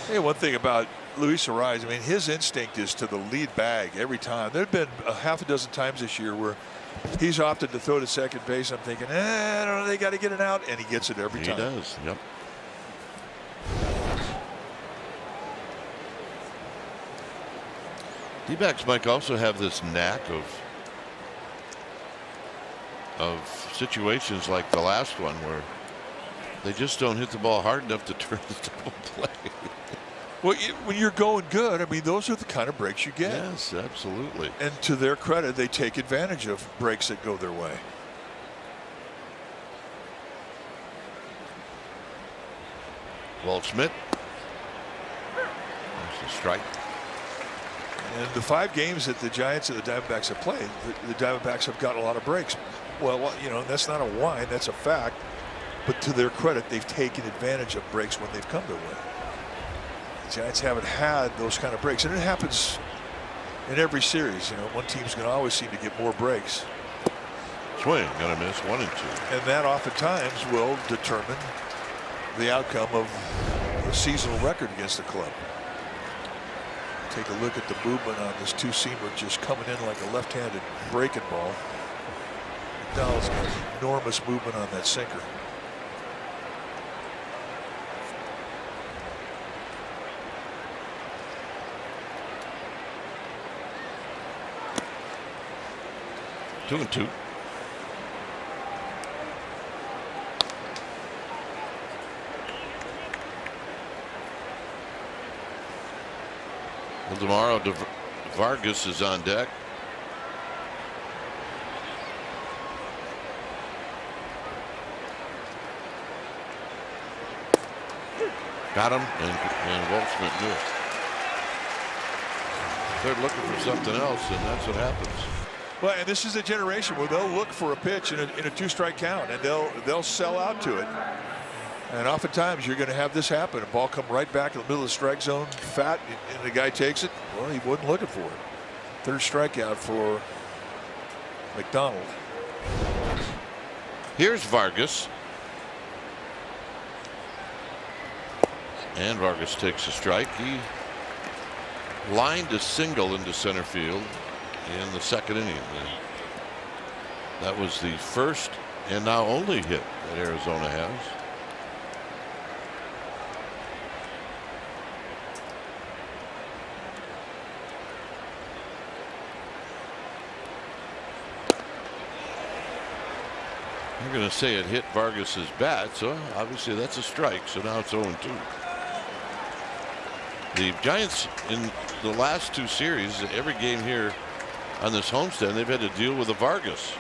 Hey, one thing about Luis Arraez, I mean, his instinct is to the lead bag every time. There have been a half a dozen times this year where he's opted to throw to second base. I'm thinking, I don't know, they got to get it out, and he gets it every time. He does, yep. D-backs, Mike, also have this knack of situations like the last one where they just don't hit the ball hard enough to turn the double play. Well, when you're going good, I mean, those are the kind of breaks you get. Yes, absolutely. And to their credit, they take advantage of breaks that go their way. Walt-Schmidt. There's the strike. And the 5 games that the Giants and the Diamondbacks have played, the Diamondbacks have gotten a lot of breaks. Well, you know, that's not a whine, that's a fact. But to their credit, they've taken advantage of breaks when they've come their way. The Giants haven't had those kind of breaks, and it happens in every series. You know, one team's going to always seem to get more breaks. Swing, gonna miss 1 and 2. And that oftentimes will determine the outcome of the seasonal record against the club. Take a look at the movement on this two-seamer just coming in like a left-handed breaking ball. McDonald's got enormous movement on that sinker. Two and 2. Well, tomorrow Vargas is on deck. Got him, and Walt-Schmidt knew it. They're looking for something else, and that's what happens. Well, and this is a generation where they'll look for a pitch in a 2-strike count, and they'll sell out to it. And oftentimes you're going to have this happen. A ball come right back in the middle of the strike zone, fat, and the guy takes it. Well, he wasn't looking for it. Third strikeout for McDonald. Here's Vargas. And Vargas takes a strike. He lined a single into center field in the second inning. That was the first and now only hit that Arizona has. You're going to say it hit Vargas's bat, so obviously that's a strike. So now it's 0-2. The Giants in the last 2 series, every game here on this homestand, they've had to deal with a Vargas.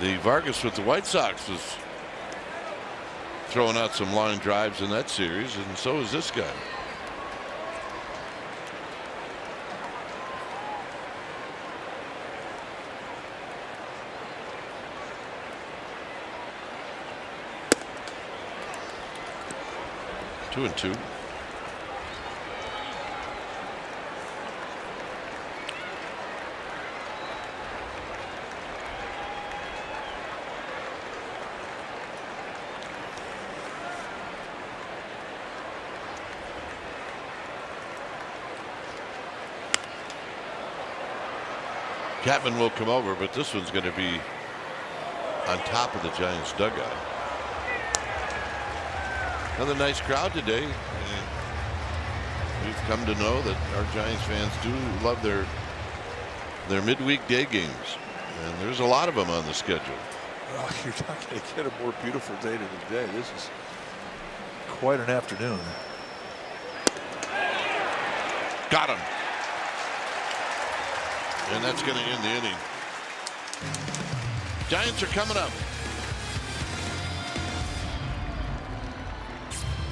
The Vargas with the White Sox was throwing out some line drives in that series, and so is this guy. Two and 2. Chapman will come over, but this one's going to be on top of the Giants dugout. Another nice crowd today. We've come to know that our Giants fans do love their midweek day games, and there's a lot of them on the schedule. Well, you're not going to get a more beautiful day to the day. This is quite an afternoon. Got him. And that's going to end the inning. Giants are coming up.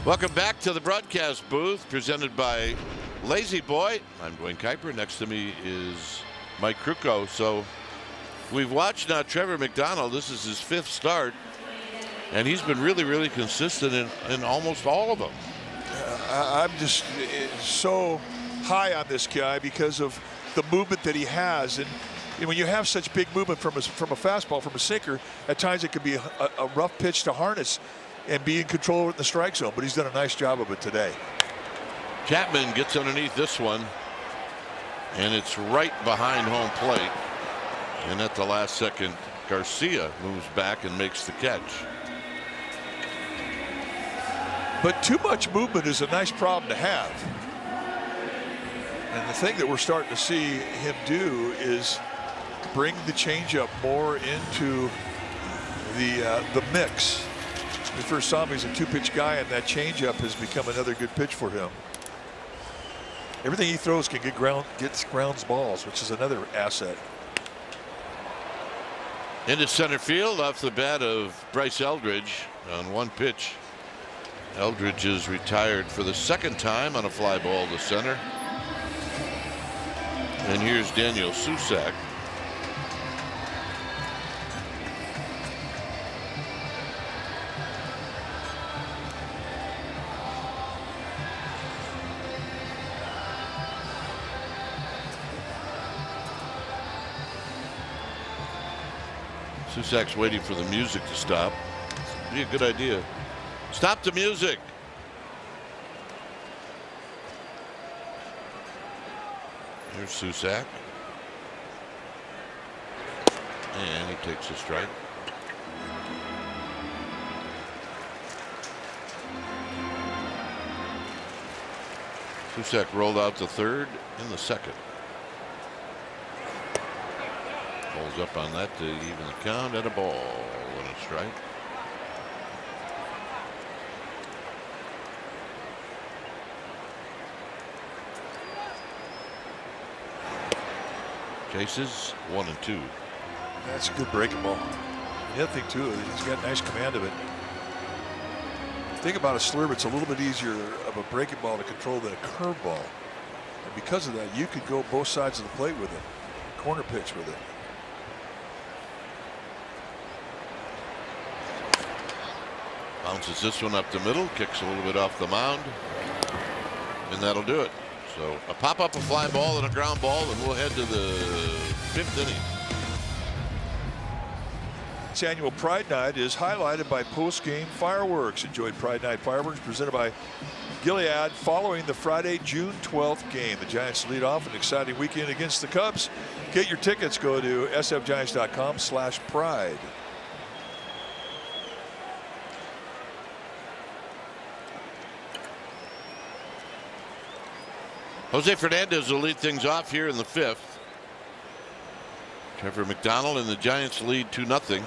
Welcome back to the broadcast booth presented by Lazy Boy. I'm Dwayne Kuiper. Next to me is Mike Krukow. So we've watched now Trevor McDonald. This is his 5th start. And he's been really, really consistent in almost all of them. I'm just so high on this guy because of the movement that he has. And when you have such big movement from a fastball, from a sinker, at times it can be a rough pitch to harness and be in control of it in the strike zone. But he's done a nice job of it today. Chapman gets underneath this one. And it's right behind home plate. And at the last second, Garcia moves back and makes the catch. But too much movement is a nice problem to have. And the thing that we're starting to see him do is bring the changeup more into the mix. We first saw him, he's a 2-pitch guy, and that changeup has become another good pitch for him. Everything he throws can gets grounds balls, which is another asset. Into center field off the bat of Bryce Eldridge on 1 pitch. Eldridge is retired for the 2nd time on a fly ball to center. And here's Daniel Susac. Susac's waiting for the music to stop. Be a good idea. Stop the music. Here's Susac. And he takes a strike. Susac rolled out to third in the 2nd. Pulls up on that to even the count at a ball and a strike. Chases 1 and 2. That's a good breaking ball. The other thing too is he's got nice command of it. Think about a slurve, it's a little bit easier of a breaking ball to control than a curveball. And because of that, you could go both sides of the plate with it. Corner pitch with it. Bounces this one up the middle, kicks a little bit off the mound, and that'll do it. So a pop up, a fly ball, and a ground ball, and we'll head to the 5th inning. This annual Pride Night is highlighted by post-game fireworks. Enjoy Pride Night fireworks presented by Gilead following the Friday, June 12th game. The Giants lead off an exciting weekend against the Cubs. Get your tickets. Go to sfgiants.com/pride. Jose Fernandez will lead things off here in the 5th. Trevor McDonald and the Giants lead 2-0.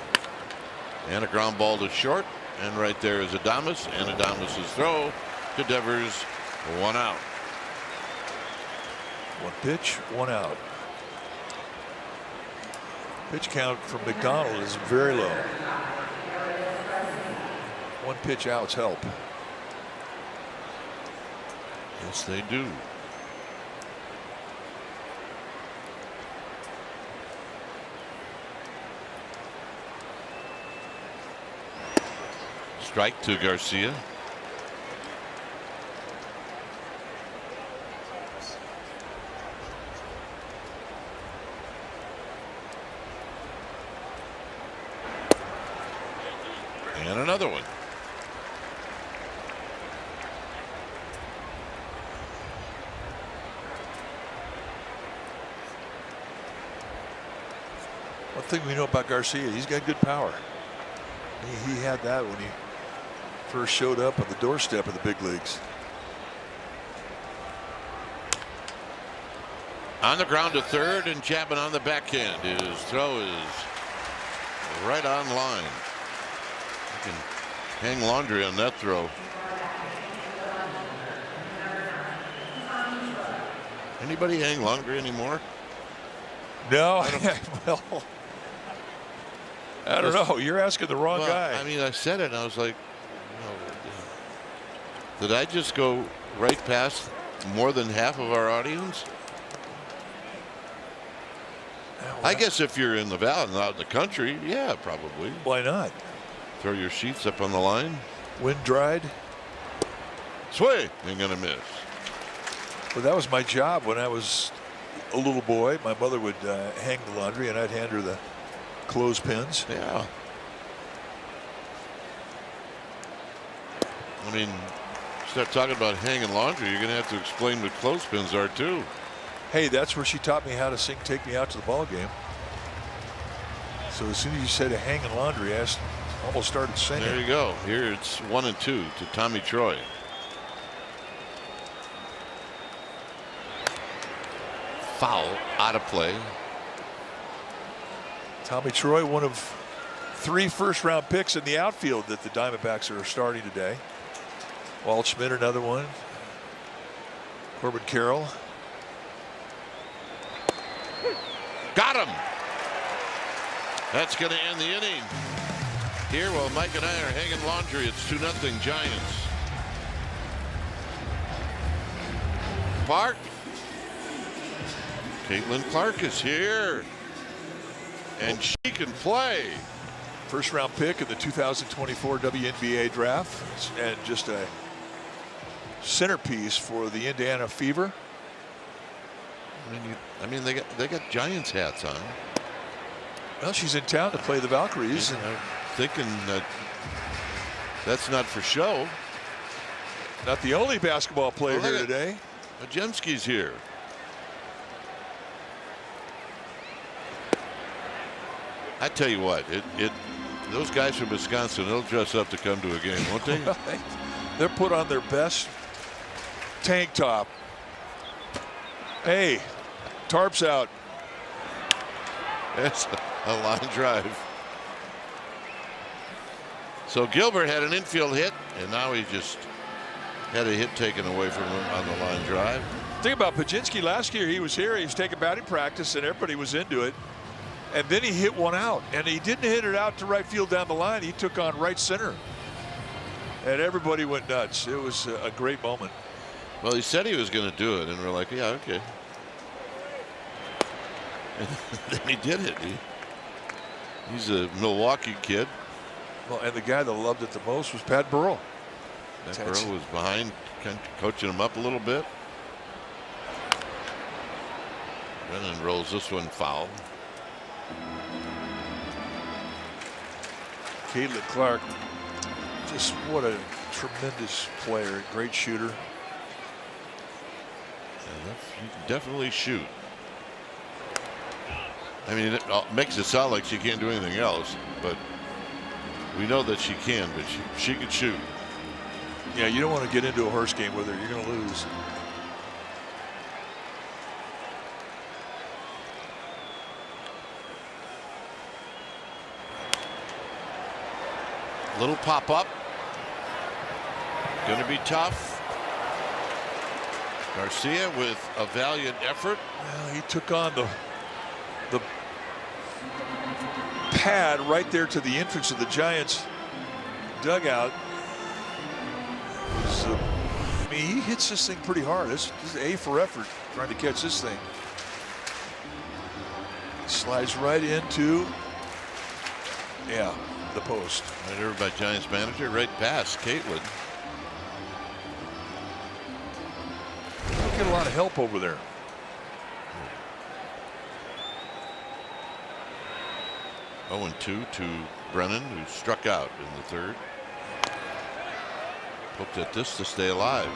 And a ground ball to short. And right there is Adames. And Adames' throw to Devers. 1 out. 1 pitch, 1 out. Pitch count from McDonald is very low. 1 pitch outs help. Yes, they do. Strike to Garcia. And another one. One thing we know about Garcia, he's got good power. He had that when he first showed up on the doorstep of the big leagues. On the ground to third, and Chapman on the backhand. His throw is right on line. You can hang laundry on that throw. Anybody hang laundry anymore? No. Well, I don't know. You're asking the wrong guy. I mean, I said it and I was like, no, did I just go right past more than half of our audience? I guess if you're in the valley, not in the country, yeah, probably. Why not? Throw your sheets up on the line. Wind dried. Swing. Ain't gonna miss. Well, that was my job when I was a little boy. My mother would hang the laundry, and I'd hand her the clothespins. Yeah. I mean, start talking about hanging laundry, you're gonna have to explain what clothespins are too. Hey, that's where she taught me how to sing "Take Me Out to the Ball Game." So as soon as you said hanging laundry, I almost started singing. There you go. Here it's 1-2 to Tommy Troy. Foul, out of play. Tommy Troy, one of 3 first-round picks in the outfield that the Diamondbacks are starting today. Walt Schmidt, another one. Corbin Carroll. Got him. That's going to end the inning. Here, while Mike and I are hanging laundry, it's 2-0 Giants. Clark. Caitlin Clark is here. And she can play. First-round pick in the 2024 WNBA draft. And just a centerpiece for the Indiana Fever. I mean, they got Giants hats on. Well, she's in town to play the Valkyries. And I'm thinking that that's not for show. Not the only basketball player here today. Majemski's here. I tell you what, those guys from Wisconsin, they'll dress up to come to a game, won't they? They're put on their best tank top. Hey, tarp's out. That's a line drive. So Gilbert had an infield hit, and now he just had a hit taken away from him on the line drive. Think about Pajinski last year. He was here. He was taking batting practice, and everybody was into it. And then he hit one out, and he didn't hit it out to right field down the line. He took on right center, and everybody went nuts. It was a great moment. Well, he said he was going to do it, and we're like, yeah, okay. And then he did it. He's a Milwaukee kid. Well, and the guy that loved it the most was Pat Burrell. Pat Burrell was behind, coaching him up a little bit. Brennan rolls this one foul. Caitlin Clark, just what a tremendous player, great shooter. She can definitely shoot. I mean, it makes it sound like she can't do anything else, but we know that she can, but she can shoot. Yeah, you don't want to get into a horse game with her. You're going to lose. Little pop up. Going to be tough. Garcia with a valiant effort. Well, he took on the pad right there to the entrance of the Giants dugout. So, I mean, he hits this thing pretty hard. This is A for effort trying to catch this thing. Slides right into, yeah, the post. Right over by Giants manager, right past Caitlin. Don't get a lot of help over there. Oh, 0-2 to Brennan, who struck out in the third. Hoped at this to stay alive.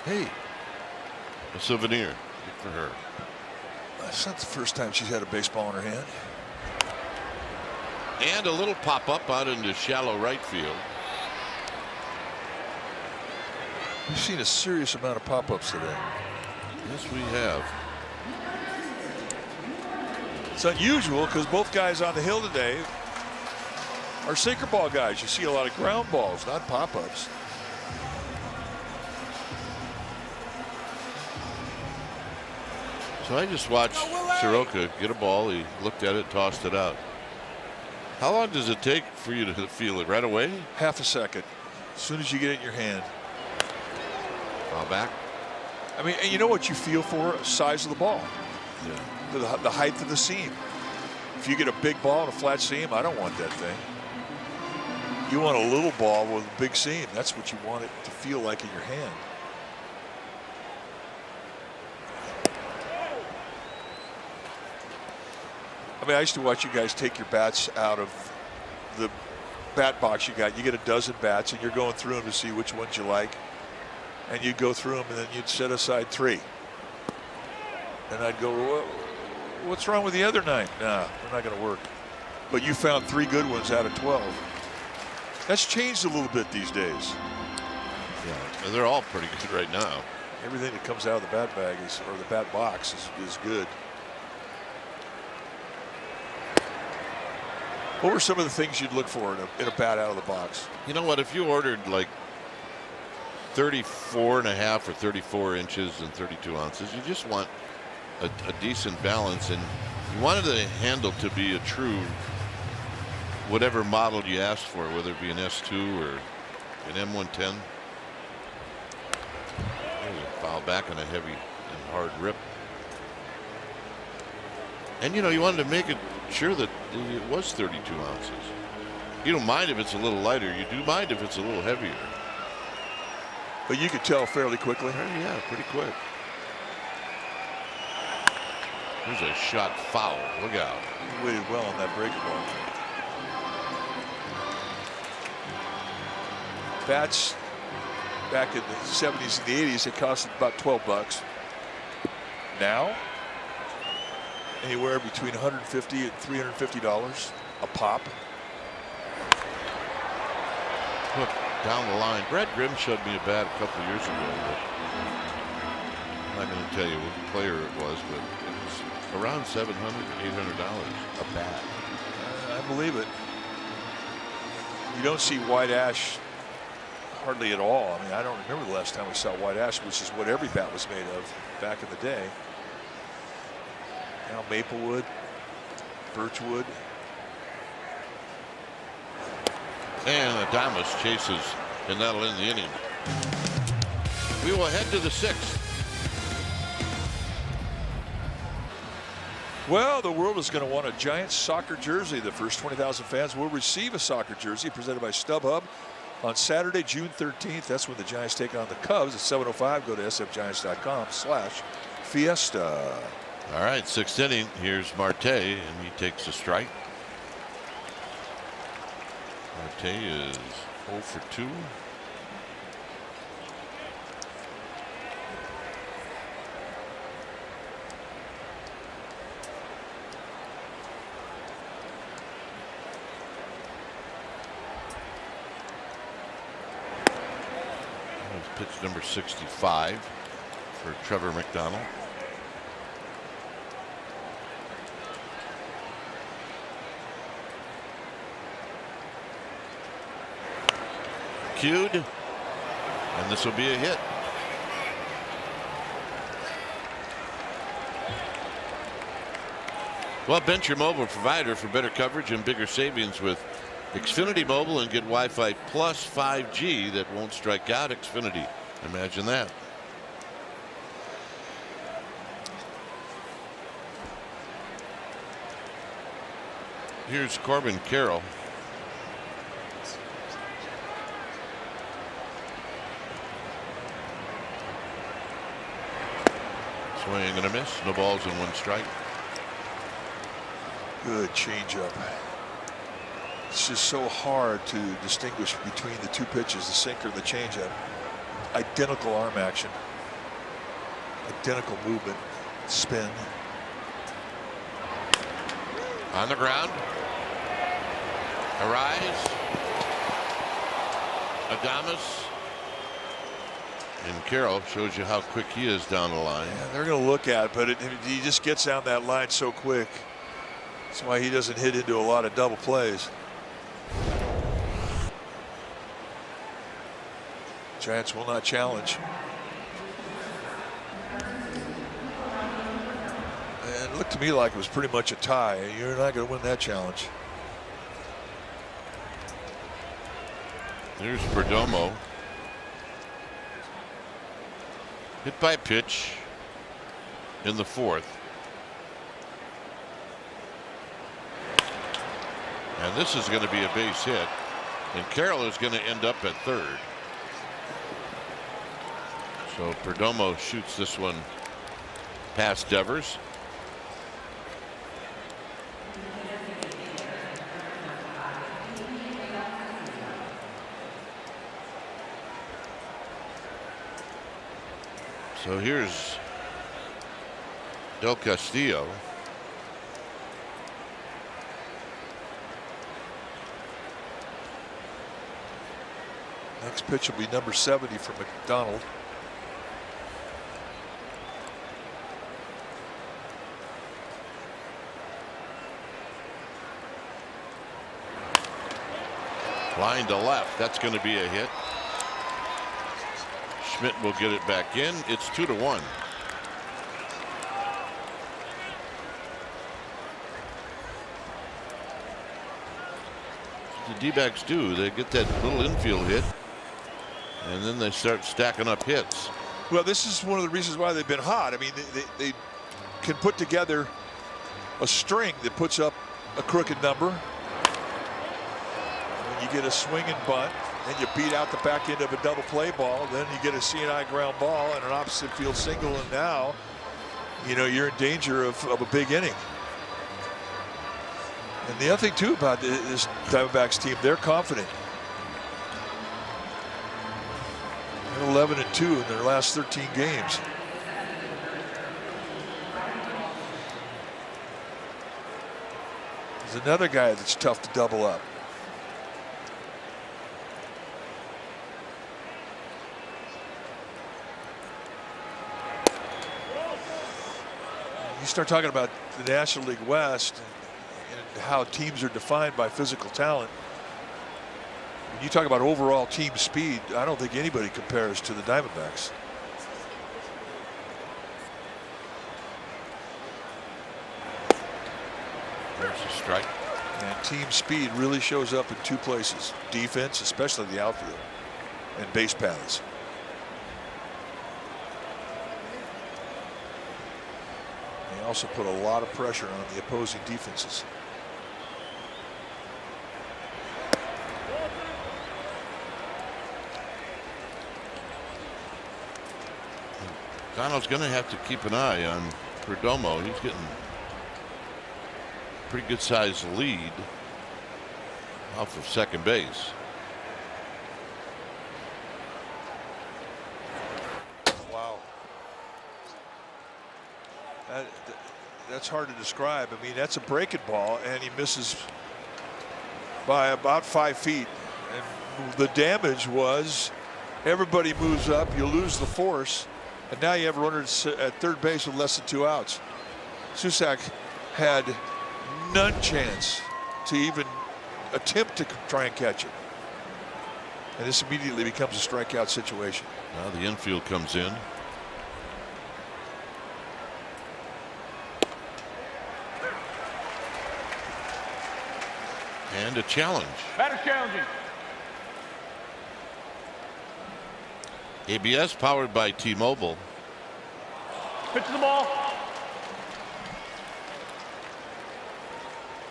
Hey, a souvenir. Good for her. That's not the first time she's had a baseball in her hand. And a little pop up out into shallow right field. We've seen a serious amount of pop-ups today. Yes, we have. It's unusual because both guys on the hill today are sinker ball guys. You see a lot of ground balls, not pop-ups. So I just watched Soroka get a ball. He looked at it, tossed it out. How long does it take for you to feel it? Right away? Half a second. As soon as you get it in your hand. Foul back. I mean, and you know what you feel for? Size of the ball. Yeah. The height of the seam. If you get a big ball and a flat seam, I don't want that thing. You want a little ball with a big seam. That's what you want it to feel like in your hand. I mean, I used to watch you guys take your bats out of the bat box you got. You get a dozen bats, and you're going through them to see which ones you like. And you'd go through them, and then you'd set aside 3. And I'd go, well, what's wrong with the other 9? Nah, they're not going to work. But you found 3 good ones out of 12. That's changed a little bit these days. Yeah, they're all pretty good right now. Everything that comes out of the bat bag or the bat box is good. What were some of the things you'd look for in a bat out of the box? You know what? If you ordered like 34.5 or 34 inches and 32 ounces, you just want a decent balance, and you wanted the handle to be a true whatever model you asked for, whether it be an S2 or an M110. There's a foul back on a heavy and hard rip. And you know, you wanted to make it sure that it was 32 ounces. You don't mind if it's a little lighter. You do mind if it's a little heavier. But you could tell fairly quickly. Yeah, pretty quick. There's a shot foul. Look out. He waited well on that breaking ball. Bats back in the 70s and the 80s, it cost about $12. Now, anywhere between $150 and $350 a pop. Look down the line. Brad Grimm showed me a bat a couple of years ago. But I'm not going to tell you what player it was, but it was around $700, $800 a bat. I believe it. You don't see white ash hardly at all. I mean, I don't remember the last time we saw white ash, which is what every bat was made of back in the day. Now maplewood, birchwood. And Adames chases, and that'll end the inning. We will head to the 6th. Well, the world is going to want a Giants soccer jersey. The first 20,000 fans will receive a soccer jersey presented by StubHub on Saturday, June 13th. That's when the Giants take on the Cubs at 7:05. Go to sfgiants.com/fiesta. All right, 6th inning. Here's Marte, and he takes a strike. Marte is 0 for 2. Pitch number 65 for Trevor McDonald. Cued, and this will be a hit. Well, bench your mobile provider for better coverage and bigger savings with Xfinity Mobile, and get Wi-Fi plus 5G that won't strike out. Xfinity, imagine that. Here's Corbin Carroll. Swing and a miss. No balls and 1 strike. Good changeup. It's just so hard to distinguish between the 2 pitches, the sinker and the changeup. Identical arm action, identical movement, spin. On the ground. Arise. Adames. And Carroll shows you how quick he is down the line. Yeah, they're going to look at it, but he just gets down that line so quick. That's why he doesn't hit into a lot of double plays. Giants will not challenge. And it looked to me like it was pretty much a tie. You're not going to win that challenge. There's Perdomo. Hit by pitch in the fourth. And this is going to be a base hit. And Carroll is going to end up at third. So Perdomo shoots this one past Devers. So here's Del Castillo. Next pitch will be number 70 for McDonald. Line to left. That's going to be a hit. Schmidt will get it back in. It's 2-1. The D-backs do. They get that little infield hit, and then they start stacking up hits. Well, this is one of the reasons why they've been hot. I mean, they can put together a string that puts up a crooked number. When you get a swinging bunt, and you beat out the back end of a double play ball, then you get a CNI ground ball and an opposite field single, and now, you know, you're in danger of a big inning. And the other thing too about this Diamondbacks team, they're confident. They're 11-2 in their last 13 games. There's another guy that's tough to double up. You start talking about the National League West and how teams are defined by physical talent. When you talk about overall team speed, I don't think anybody compares to the Diamondbacks. There's a strike. And team speed really shows up in two places: defense, especially the outfield, and base paths. They also put a lot of pressure on the opposing defenses. Donald's going to have to keep an eye on Perdomo. He's getting a pretty good sized lead off of second base. Wow. That's hard to describe. I mean, that's a breaking ball, and he misses by about 5 feet. And the damage was everybody moves up, you lose the force, and now you have a runner at third base with less than 2 outs. Susak had none chance to even attempt to try and catch it. And this immediately becomes a strikeout situation. Now the infield comes in. And a challenge. Batter challenging. ABS powered by T-Mobile. Pitch the ball.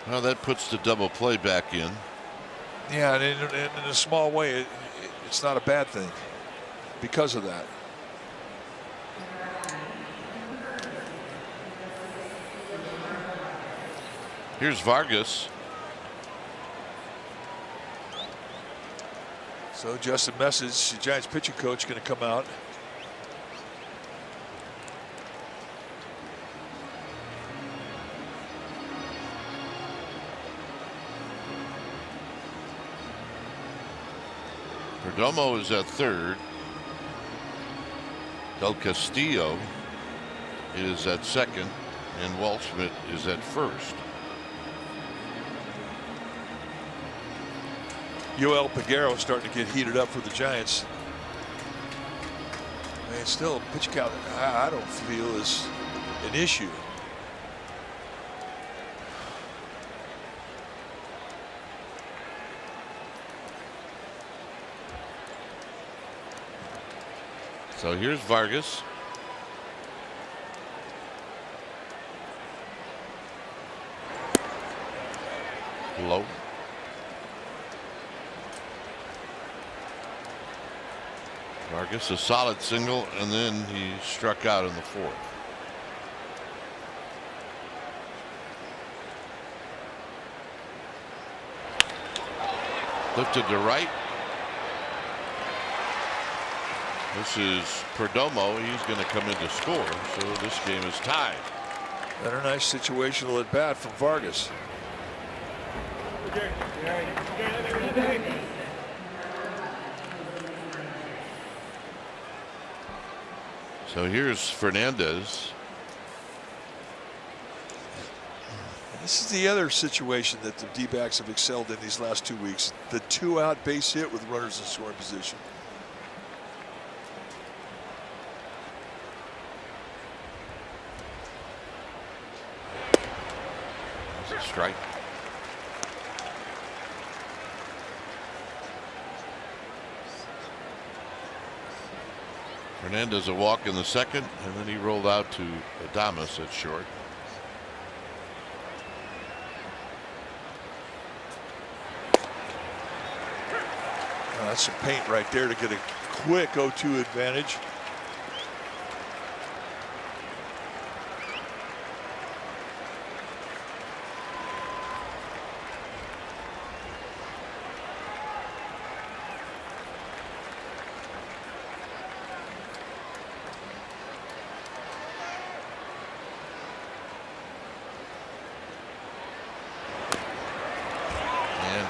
Well, that puts the double play back in. Yeah, and in a small way, it's not a bad thing because of that. Here's Vargas. So Justin Message, the Giants pitching coach, going to come out. Perdomo is at third. Del Castillo is at second, and Waldschmidt is at first. Yoel Peguero starting to get heated up for the Giants. And still, pitch count, I don't feel is an issue. So here's Vargas. Low. Vargas a solid single, and then he struck out in the fourth. Lifted to right. This is Perdomo. He's going to come in to score, so this game is tied. And a nice situational at bat from Vargas. So here's Fernandez. This is the other situation that the D-backs have excelled in these last 2 weeks. The 2-out base hit with runners in scoring position. That's a strike. Fernandez a walk in the second, and then he rolled out to Adames at short. That's some paint right there to get a quick 0-2 advantage.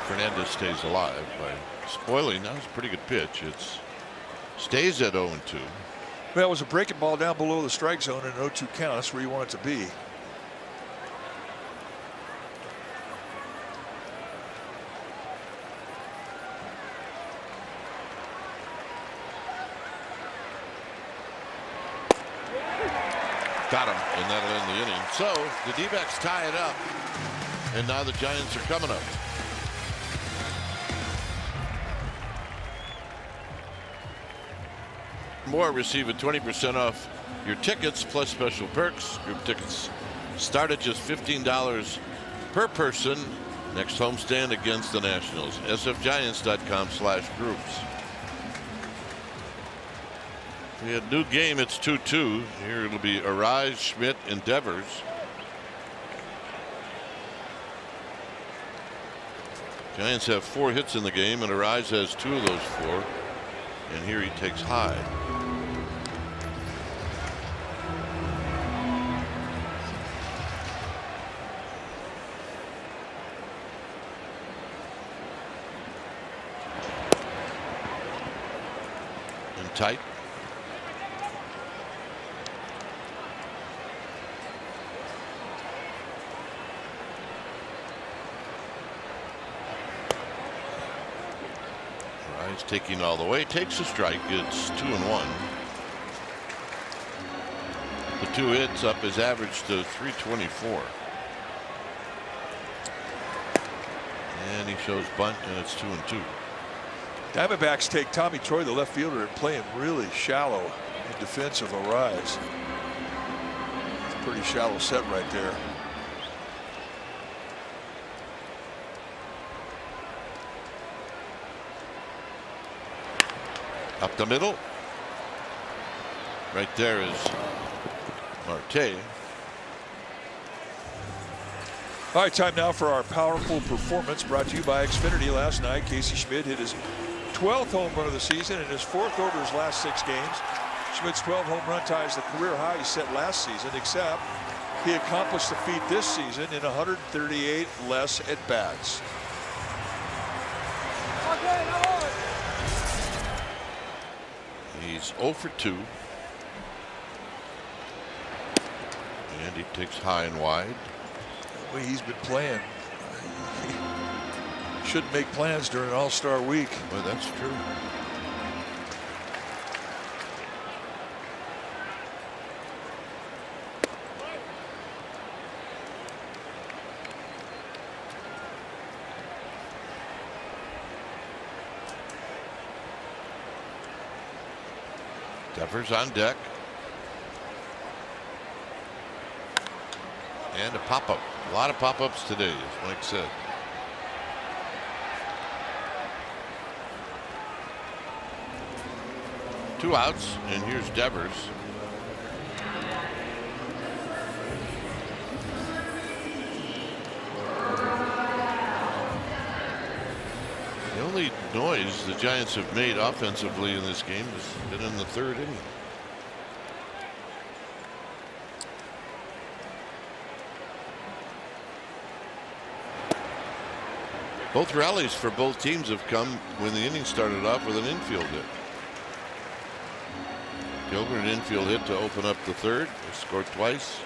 Fernandez stays alive by spoiling. That was a pretty good pitch. It stays at 0-2. Well, it was a breaking ball down below the strike zone and an 0-2 count. That's where you want it to be. Got him, and that'll end the inning. So the D-backs tie it up, and now the Giants are coming up. More, receive a 20% off your tickets plus special perks. Group tickets start at just $15 per person. Next homestand against the Nationals. sfgiants.com/groups. We had a new game. It's 2-2. Here it'll be Arise, Schmidt, and Devers. Giants have 4 hits in the game, and Arise has 2 of those 4. And here he takes high. And tight. He's taking all the way, takes a strike. It's 2-1. The 2 hits up his average to 324. And he shows bunt, and it's 2-2. Diamondbacks take Tommy Troy, the left fielder, and play him really shallow in defense of Arise. It's a pretty shallow set right there. Up the middle. Right there is Marte. All right, time now for our powerful performance brought to you by Xfinity. Last night, Casey Schmidt hit his 12th home run of the season and his 4th over his last 6 games. Schmidt's 12 home run ties the career high he set last season, except he accomplished the feat this season in 138 less at-bats. He's 0 for 2. And he takes high and wide. The way he's been playing, Shouldn't make plans during an All-Star week. Well, that's true. Devers on deck. And a pop-up. A lot of pop-ups today, as Mike said. Two outs, and here's Devers. The only noise the Giants have made offensively in this game has been in the third inning. Both rallies for both teams have come when the inning started off with an infield hit. Gilbert an infield hit to open up the third. They scored twice.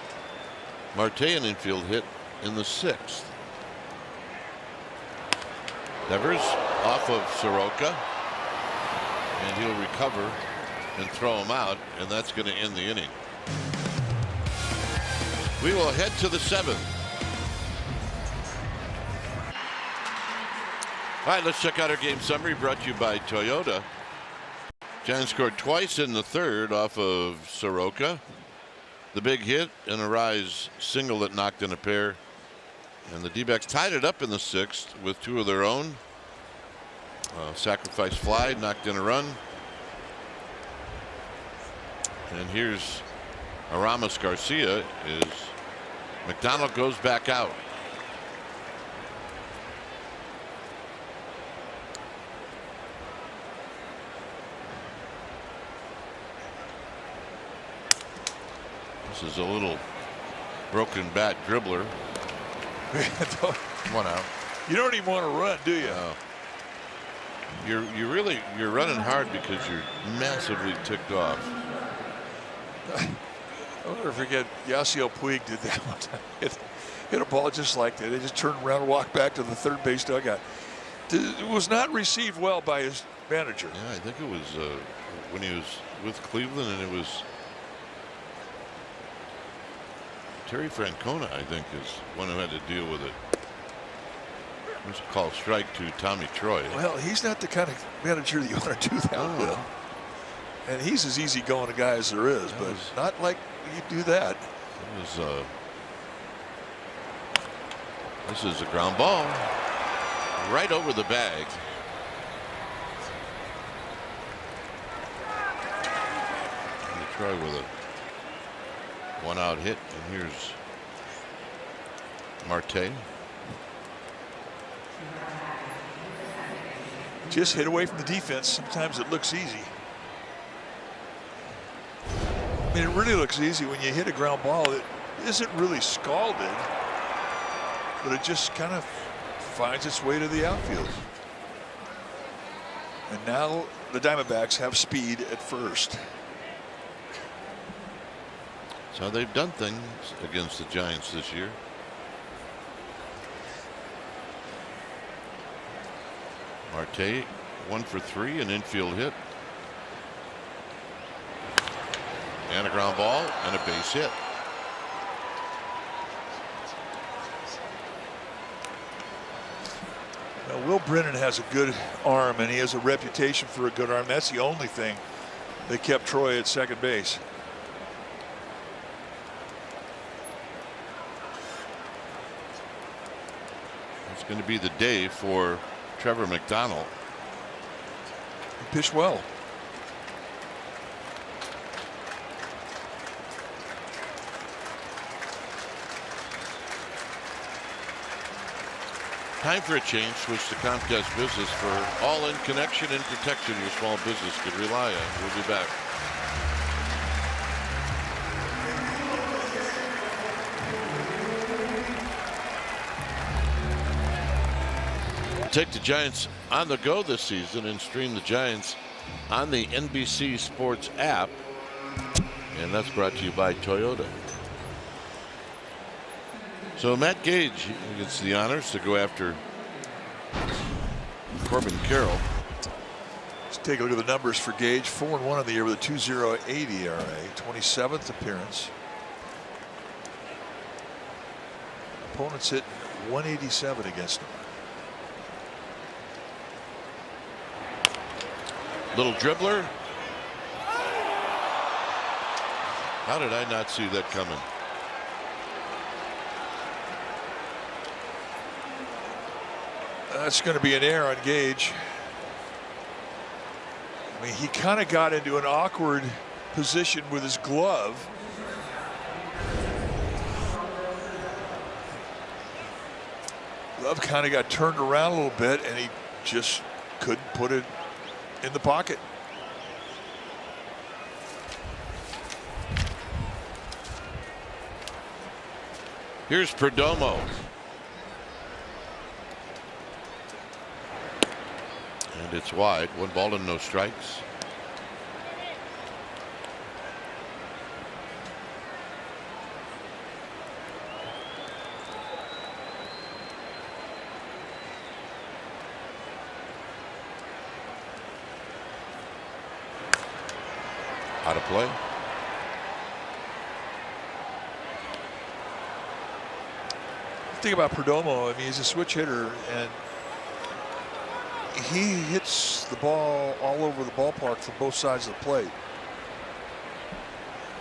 Marte an infield hit in the sixth. Devers off of Soroka, and he'll recover and throw him out, and that's going to end the inning. We will head to the seventh. All right, let's check out our game summary brought to you by Toyota. Giants scored twice in the third off of Soroka. The big hit and a Rise single that knocked in a pair. And the D-backs tied it up in the sixth with two of their own. Sacrifice fly, knocked in a run. And here's Aramis Garcia. McDonald goes back out. This is a little broken bat dribbler. One out. You don't even want to run, do you? No. You're running hard because you're massively ticked off. I'll never forget Yasiel Puig did that one time. Hit a ball just like that. They just turned around and walked back to the third base dugout. It was not received well by his manager. Yeah, I think it was when he was with Cleveland, and it was Terry Francona, I think, is one who had to deal with it. It was a called strike to Tommy Troy. Well, he's not the kind of manager that you want to do that with. And he's as easygoing a guy as there is, but not like you do that. This is a ground ball right over the bag. And Troy with a one-out hit, and here's Marte. Just hit away from the defense. Sometimes it looks easy. I mean, it really looks easy when you hit a ground ball that isn't really scalded, but it just kind of finds its way to the outfield. And now the Diamondbacks have speed at first. That's how they've done things against the Giants this year. Marte 1 for 3, an infield hit. And a ground ball and a base hit. Now, Will Brennan has a good arm, and he has a reputation for a good arm. That's the only thing that kept Troy at second base. It's going to be the day for Trevor McDonald. He pitched well. Time for a change. Switch to Comcast Business for all-in connection and protection your small business could rely on. We'll be back. Take the Giants on the go this season and stream the Giants on the NBC Sports app. And that's brought to you by Toyota. So Matt Gage gets the honors to go after Corbin Carroll. Let's take a look at the numbers for Gage. 4-1 on the year with a 2.08 ERA. 27th appearance. Opponents hit 187 against him. Little dribbler. How did I not see that coming? That's going to be an error on Gage. I mean, he kind of got into an awkward position with his glove. Glove kind of got turned around a little bit, and he just couldn't put it in the pocket. Here's Perdomo. And it's wide. 1 ball and no strikes. Out of play. The thing about Perdomo, I mean, he's a switch hitter, and he hits the ball all over the ballpark from both sides of the plate.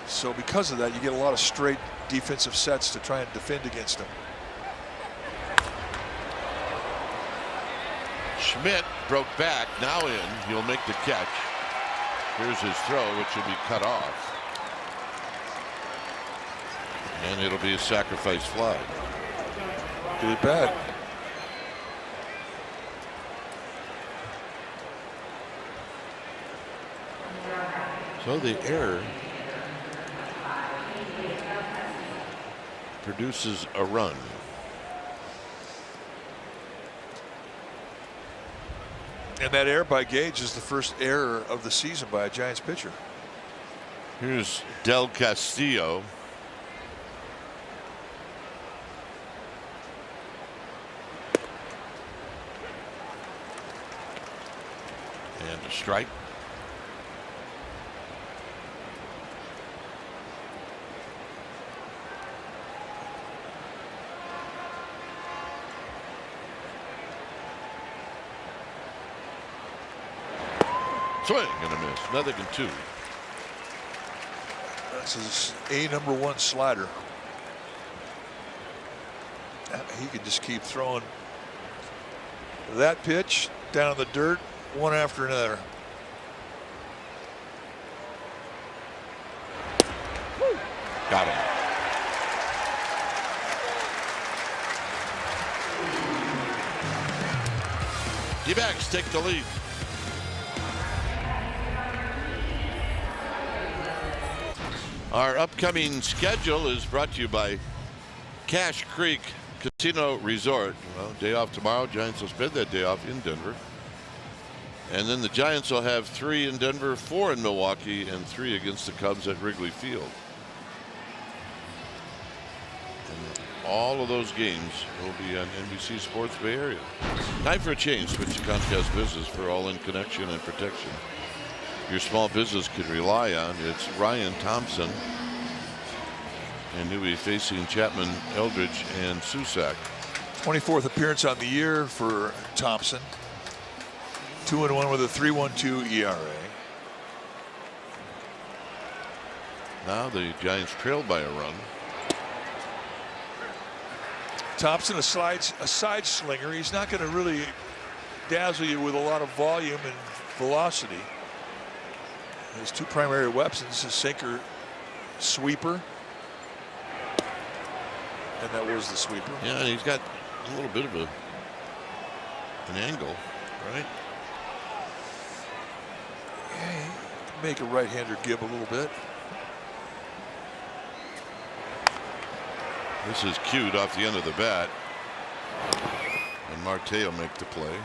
So because of that, you get a lot of straight defensive sets to try and defend against him. Schmidt broke back, now in. He'll make the catch. Here's his throw, which will be cut off. And it'll be a sacrifice fly. Good at bat. So the error produces a run. And that error by Gage is the first error of the season by a Giants pitcher. Here's Del Castillo. And a strike. Swing and a miss. Nothing in 2. That's his #1 slider. He could just keep throwing that pitch down in the dirt, one after another. Got him. D-backs take the lead. Our upcoming schedule is brought to you by Cache Creek Casino Resort. Well, day off tomorrow. Giants will spend that day off in Denver. And then the Giants will have 3 in Denver, 4 in Milwaukee, and 3 against the Cubs at Wrigley Field. And all of those games will be on NBC Sports Bay Area. Time for a change. Switch to Comcast Business for all-in connection and protection your small business could rely on. It's Ryan Thompson, and he'll be facing Chapman, Eldridge, and Susac. 24th appearance on the year for Thompson. 2-1 with a 3.12 ERA. Now the Giants trailed by a run. Thompson, a side slinger. He's not going to really dazzle you with a lot of volume and velocity. His 2 primary weapons, his sinker, sweeper, and that was the sweeper. Yeah, he's got a little bit of an angle, right? Yeah, he can make a right-hander give a little bit. This is cued off the end of the bat, and Marte will make the play.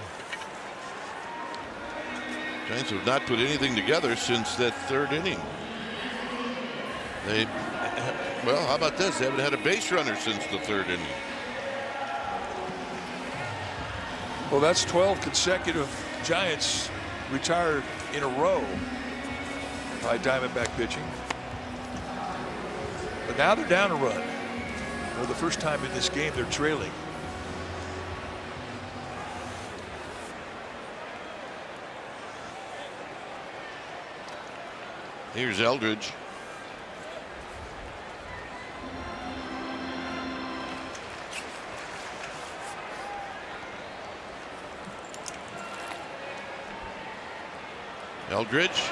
Giants have not put anything together since that 3rd inning. Well, how about this? They haven't had a base runner since the 3rd inning. Well, that's 12 consecutive Giants retired in a row by Diamondback pitching. But now they're down a run. For the first time in this game, they're trailing. Here's Eldridge. Eldridge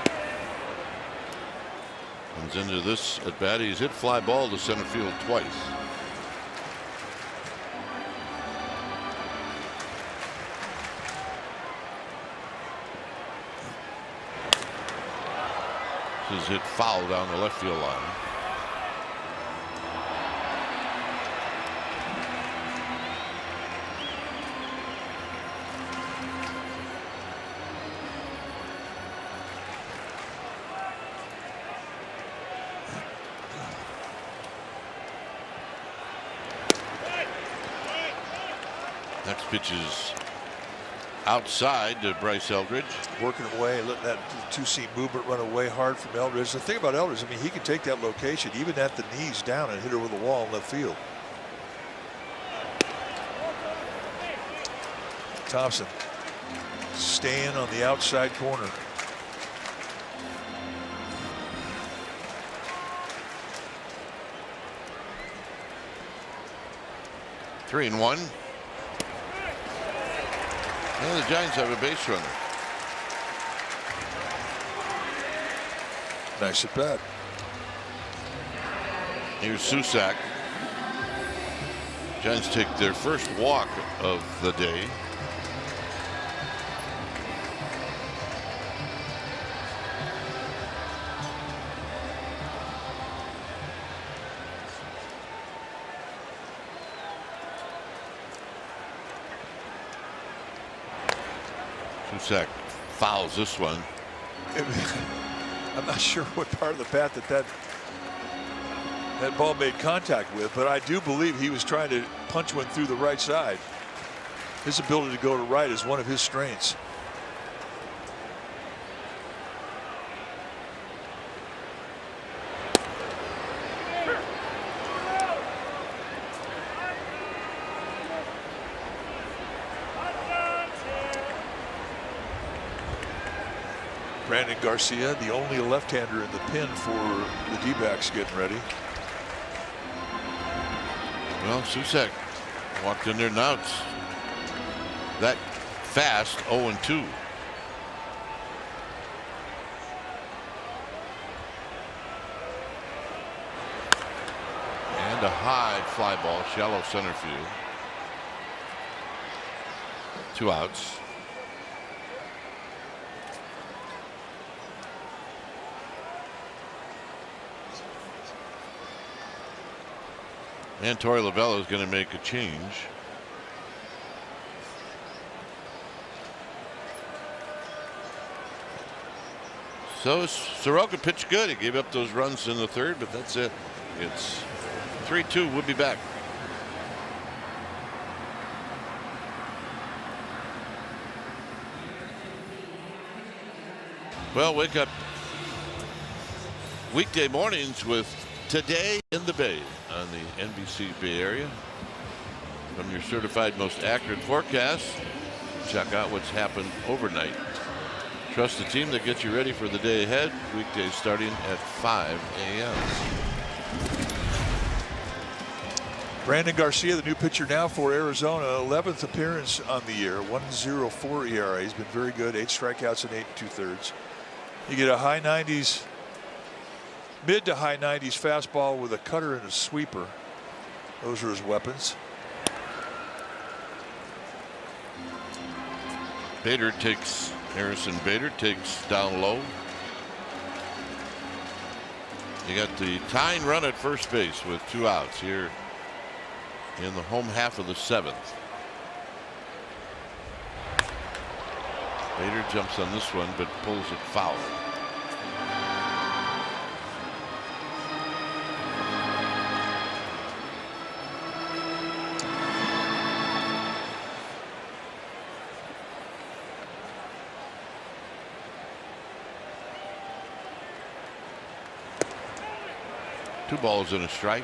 comes into this at bat. He's hit fly ball to center field twice. This is hit foul down the left field line. Next pitch is outside to Bryce Eldridge. Working away, letting that two-seam movement run away hard from Eldridge. The thing about Eldridge, I mean, he can take that location even at the knees down and hit her with a wall in left field. Thompson staying on the outside corner. Three and one. And the Giants have a base runner. Nice at bat. Here's Susak. Giants take their first walk of the day. Susak fouls this one. I'm not sure what part of the bat that ball made contact with, but I do believe he was trying to punch one through the right side. His ability to go to right is one of his strengths. Brandon Garcia, the only left-hander in the pen for the D-backs, getting ready. Well, Susak walked in there. Now it's that fast, 0-2. And a high fly ball, shallow center field. 2 outs. And Torey Lovullo is going to make a change. So Soroka pitched good. He gave up those runs in the third, but that's it. It's 3-2. We'll be back. Well, wake up weekday mornings with Today in the Bay on the NBC Bay Area. From your certified most accurate forecast, check out what's happened overnight. Trust the team that gets you ready for the day ahead. Weekdays starting at 5 a.m. Brandon Garcia, the new pitcher now for Arizona, 11th appearance on the year, 1.04 ERA. He's been very good, 8 strikeouts and 8 2/3. You get a high 90s, mid to high 90s fastball with a cutter and a sweeper. Those are his weapons. Harrison Bader takes down low. You got the tying run at first base with 2 outs here in the home half of the 7th. Bader jumps on this one but pulls it foul. 2 balls and a strike.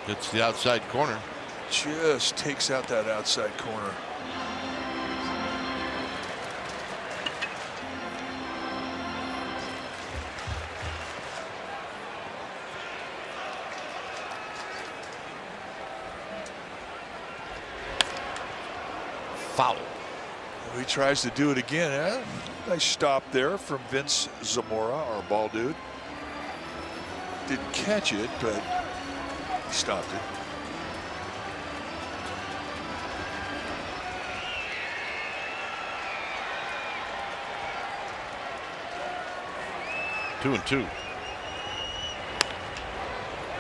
It's the outside corner. Just takes out that outside corner. Foul. He tries to do it again. Nice stop there from Vince Zamora, our ball dude. Didn't catch it, but he stopped it. Two and two.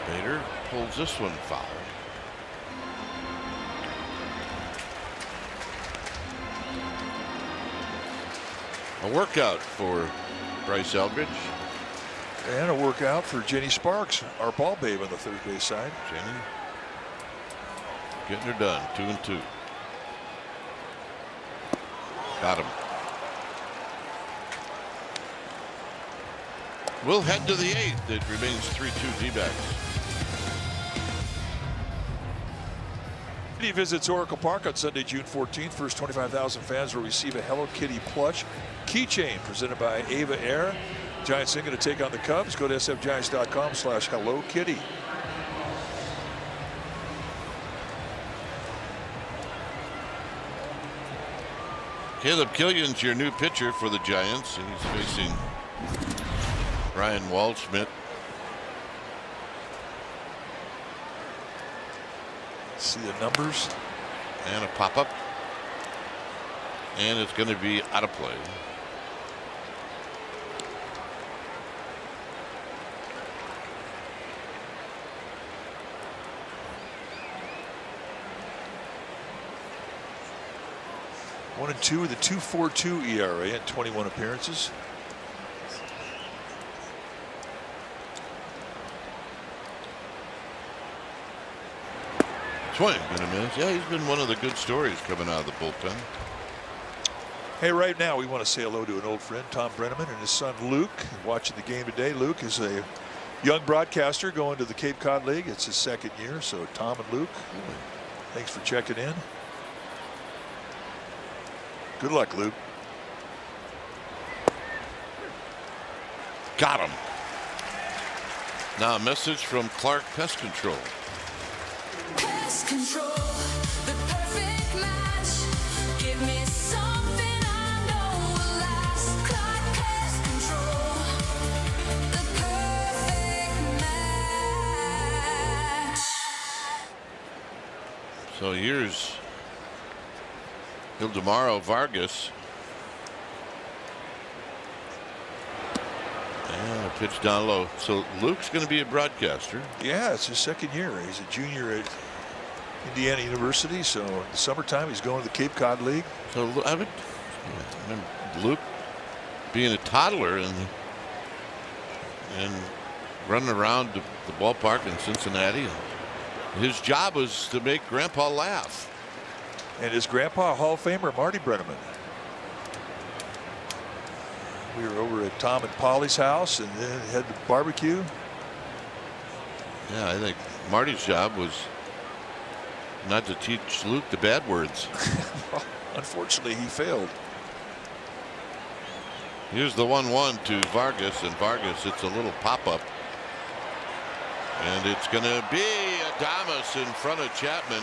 Bader pulls this one foul. A workout for Bryce Eldridge. And a workout for Jenny Sparks, our ball babe on the third base side. Jenny getting her done. 2 and 2. Got him. We'll head to the 8th. It remains 3-2 D-backs. He visits Oracle Park on Sunday, June 14th. First 25,000 fans will receive a Hello Kitty plush keychain presented by Ava Air. Giants are going to take on the Cubs. Go to sfgiants.com/Hello Kitty. Caleb Killian's your new pitcher for the Giants. He's facing Ryan Waldschmidt. See the numbers. And a pop-up. And it's going to be out of play. One and two with a 2.42 ERA at 21 appearances. Swing and a miss. Yeah, he's been one of the good stories coming out of the bullpen. Hey, right now we want to say hello to an old friend, Tom Brenneman, and his son Luke, watching the game today. Luke is a young broadcaster going to the Cape Cod League. It's his second year, so Tom and Luke, thanks for checking in. Good luck, Luke. Got him. Now a message from Clark Pest Control. Pest control, the perfect match. Give me something I know will last. Clark Pest Control, the perfect match. So here's Ildemaro Vargas. And a pitch down low. So Luke's going to be a broadcaster. Yeah, it's his second year. He's a junior at Indiana University, so in the summertime he's going to the Cape Cod League. So I would remember Luke being a toddler and running around the ballpark in Cincinnati. His job was to make Grandpa laugh. And his grandpa, Hall of Famer Marty Brenneman. We were over at Tom and Polly's house and then had the barbecue. Yeah, I think Marty's job was not to teach Luke the bad words. Unfortunately, he failed. Here's the 1-1 to Vargas, and Vargas, it's a little pop-up. And it's going to be Adames in front of Chapman,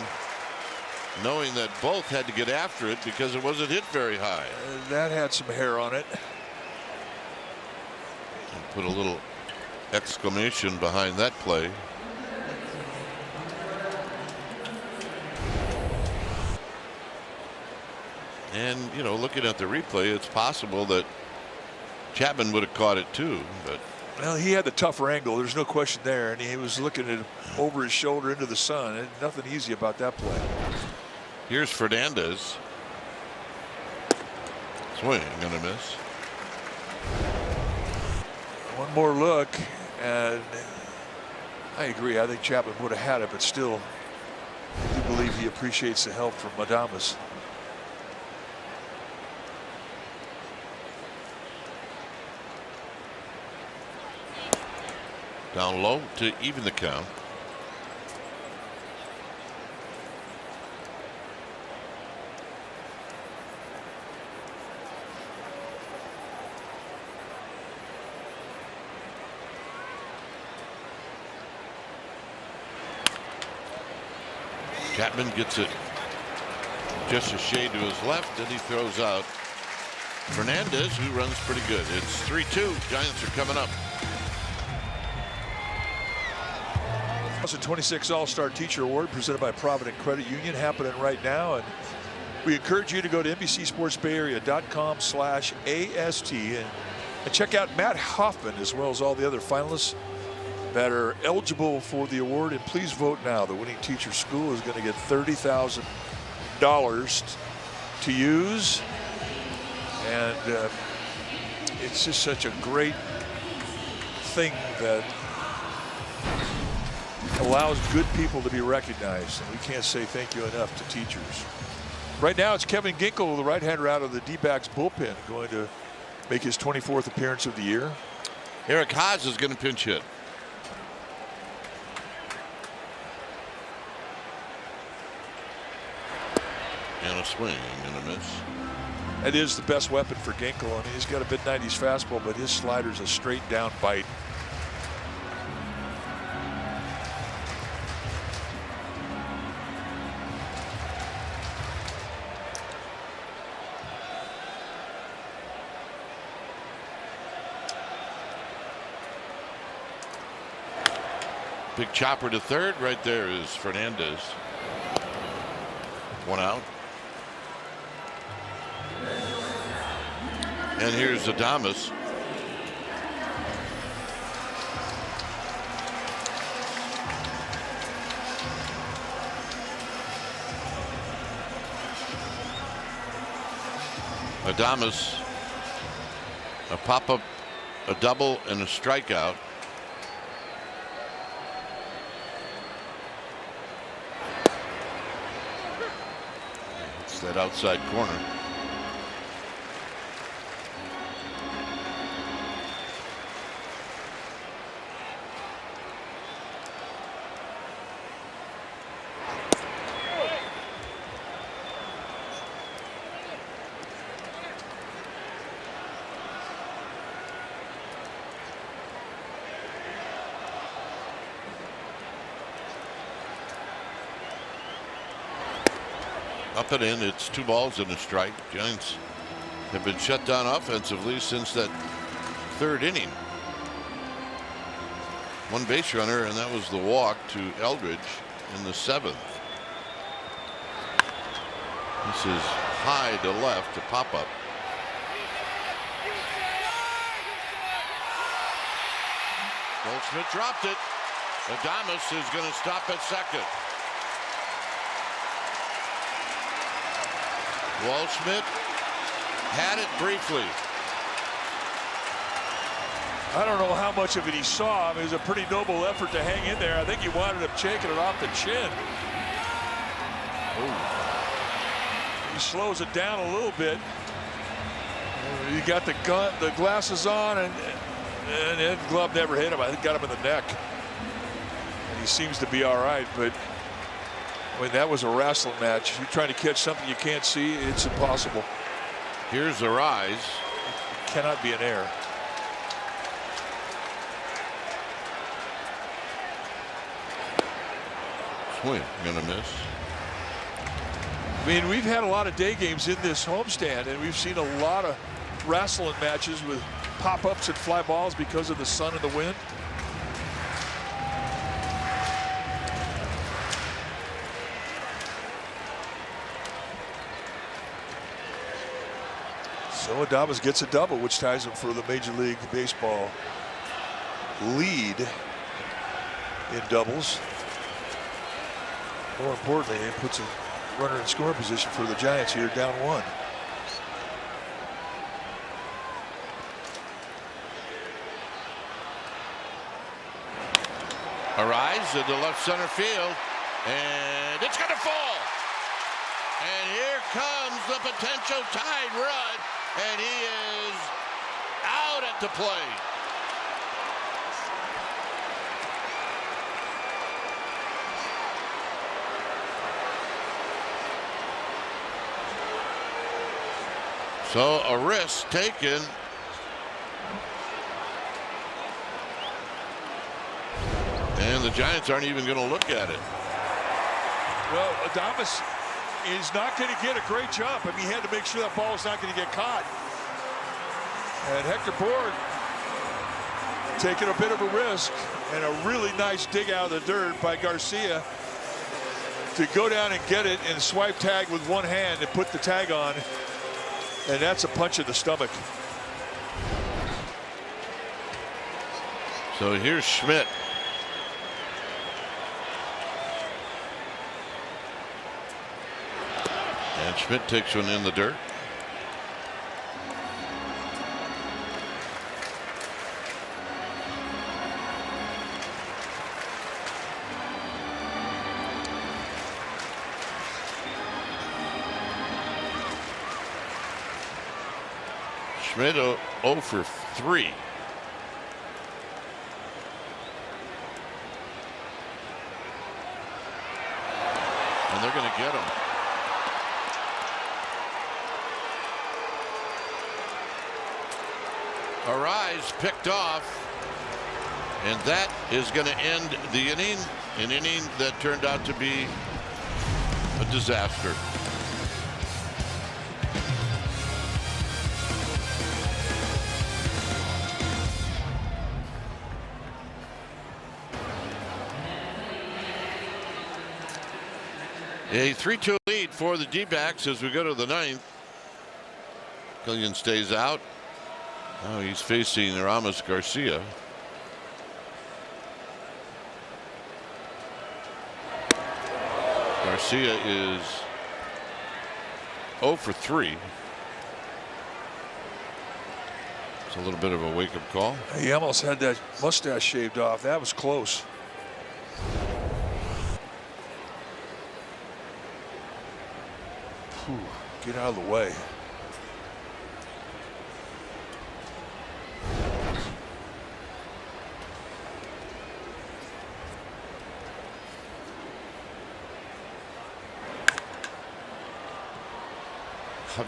knowing that both had to get after it because it wasn't hit very high. That had some hair on it. And put a little exclamation behind that play. And, you know, looking at the replay, it's possible that Chapman would have caught it too, but. Well, he had the tougher angle. There's no question there. And he was looking at over his shoulder into the sun. And nothing easy about that play. Here's Fernandez. Swing and a miss. One more look, and I agree. I think Chapman would have had it, but still, I do believe he appreciates the help from Adames. Down low to even the count. Chapman gets it just a shade to his left, and he throws out Fernandez, who runs pretty good. It's 3-2. Giants are coming up. 2026 All-Star Teacher Award presented by Provident Credit Union happening right now, and we encourage you to go to NBCSportsBayArea.com/AST and check out Matt Hoffman as well as all the other finalists that are eligible for the award. And please vote now. The winning teacher school is going to get $30,000 to use, and it's just such a great thing that allows good people to be recognized, and we can't say thank you enough to teachers. Right now it's Kevin Ginkel, the right-hander out of the D-backs bullpen, going to make his 24th appearance of the year. Eric Haas is going to pinch hit. And a swing and a miss. That is the best weapon for Ginkel. I mean, he's got a mid-90s fastball, but his slider's a straight down bite. Big chopper to third. Right there is Fernandez. One out. And here's Adames. Adames, a pop-up, a double, and a strikeout. It's that outside corner. Up and in. It's 2 balls and a strike. Giants have been shut down offensively since that third inning. One base runner, and that was the walk to Eldridge in the 7th. This is high to left to pop up. Goldschmidt dropped it. Adames is going to stop at second. Goldschmidt had it briefly. I don't know how much of it he saw. I mean, it was a pretty noble effort to hang in there. I think he wanted him shaking it off the chin. Ooh. He slows it down a little bit. You got the glasses on, and the glove never hit him. I think got him in the neck. And he seems to be all right, but I mean, that was a wrestling match. You're trying to catch something you can't see, it's impossible. Here's the rise. It cannot be an error. Swing, gonna miss. I mean, we've had a lot of day games in this homestand, and we've seen a lot of wrestling matches with pop-ups and fly balls because of the sun and the wind. So Adames gets a double, which ties him for the Major League Baseball lead in doubles. More importantly, it puts a runner in scoring position for the Giants here, down 1. A rise to the left center field, and it's going to fall. And here comes the potential Tide run, and he is out at the plate. So a risk taken. And the Giants aren't even going to look at it. Well, Adames is not going to get a great jump. I mean, he had to make sure that ball was not going to get caught. And Hector Borg taking a bit of a risk, and a really nice dig out of the dirt by Garcia to go down and get it and swipe tag with one hand and put the tag on. And that's a punch in the stomach. So here's Schmidt. And Schmidt takes one in the dirt. Schmidt 0 for 3. And they're going to get him. A rise picked off, and that is going to end the inning, an inning that turned out to be a disaster. A 3-2 lead for the D-backs as we go to the 9th. Killian stays out. Now he's facing Ramos Garcia. Garcia is 0 for 3. It's a little bit of a wake-up call. He almost had that mustache shaved off. That was close. Whew, get out of the way.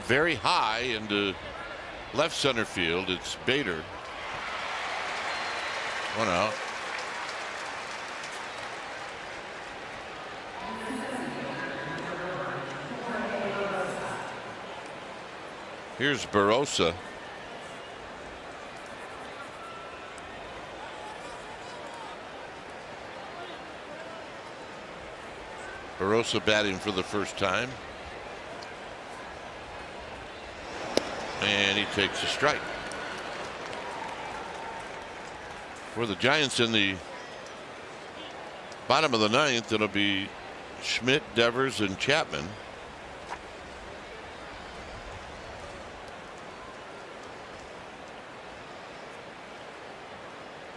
Very high into left center field. It's Bader. 1 out. Here's Barossa. Barossa batting for the first time. And he takes a strike. For the Giants in the bottom of the 9th, it'll be Schmidt, Devers, and Chapman.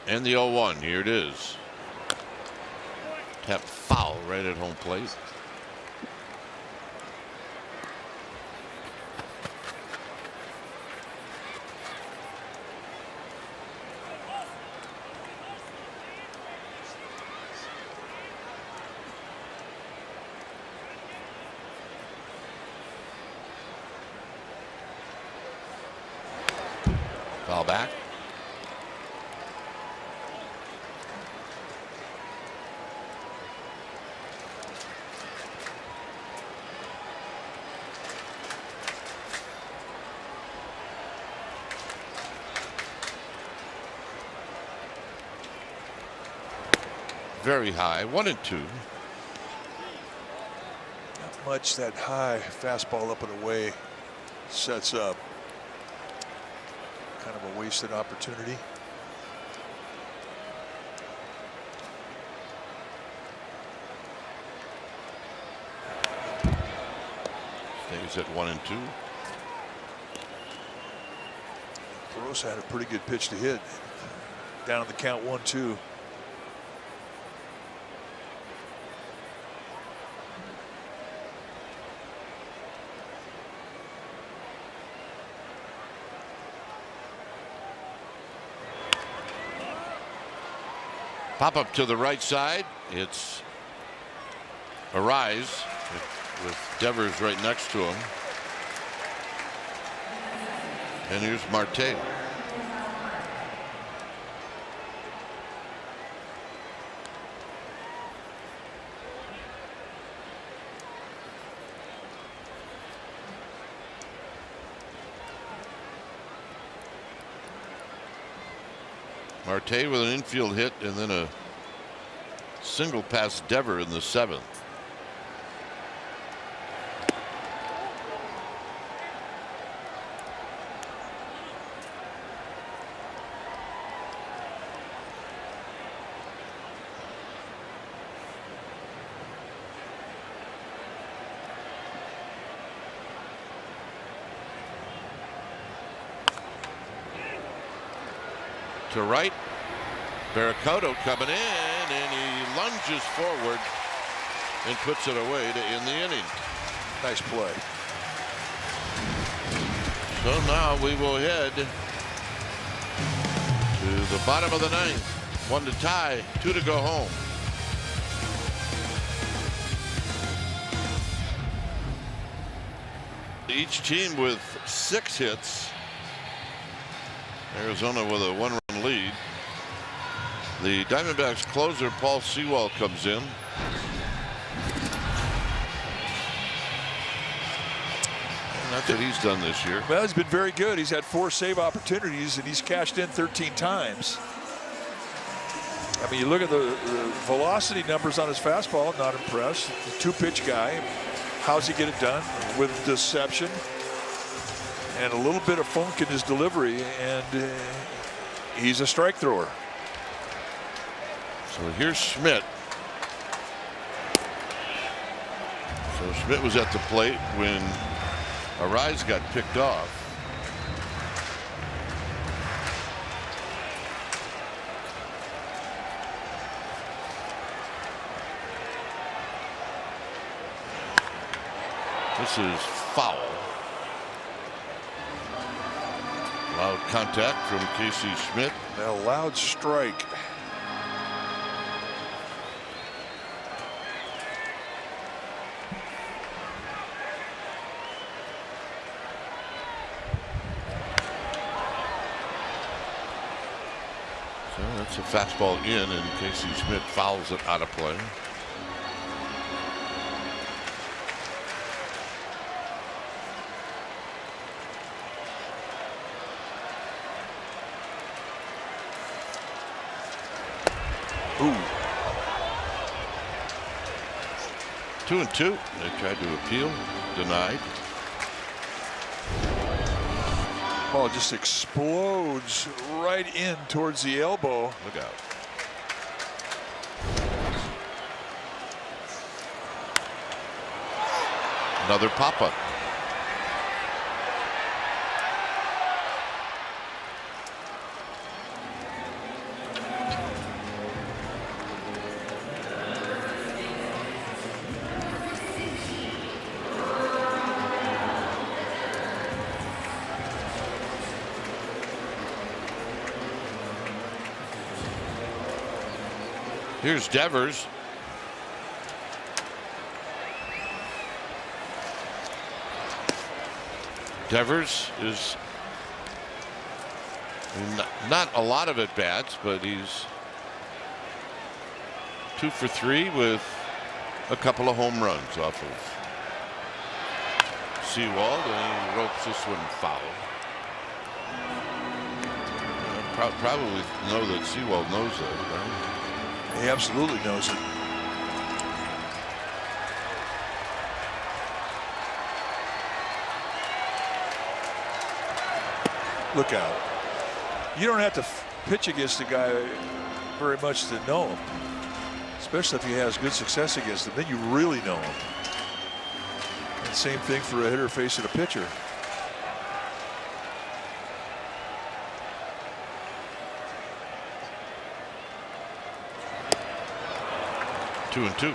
And the 0-1. Here it is. Tap foul right at home plate. Foul back. Very high, 1 and 2. Not much. That high fastball up and away sets up kind of a wasted opportunity. Stays at 1 and 2. Barossa had a pretty good pitch to hit. Down on the count 1-2. Pop up to the right side. It's a rise with Devers right next to him. And here's Marte. Marte with an infield hit and then a single past Dever in the 7th. To right, Barracuda coming in, and he lunges forward and puts it away to end the inning. Nice play. So now we will head to the bottom of the 9th. 1 to tie, 2 to go home. Each team with 6 hits. Arizona with a 1-run lead. The Diamondbacks closer Paul Sewald comes in. And that's what he's done this year. Well, he's been very good. He's had 4 save opportunities and he's cashed in 13 times. I mean, you look at the velocity numbers on his fastball, not impressed. The 2-pitch guy. How's he get it done? With deception and a little bit of funk in his delivery, and he's a strike thrower. So here's Schmidt. So Schmidt was at the plate when Arise got picked off. This is foul. Loud contact from Casey Schmidt. A loud strike. So that's a fastball in, and Casey Schmidt fouls it out of play. Ooh. 2-2. They tried to appeal, denied. Ball just explodes right in towards the elbow. Look out. Another pop-up. Here's Devers. Devers is not a lot of at bats, but he's 2 for 3 with a couple of home runs off of Sewald, and he ropes this one foul. Probably know that Sewald knows that, right? He absolutely knows it. Look out. You don't have to pitch against a guy very much to know him, especially if he has good success against him. Then you really know him. And same thing for a hitter facing a pitcher. Two and two.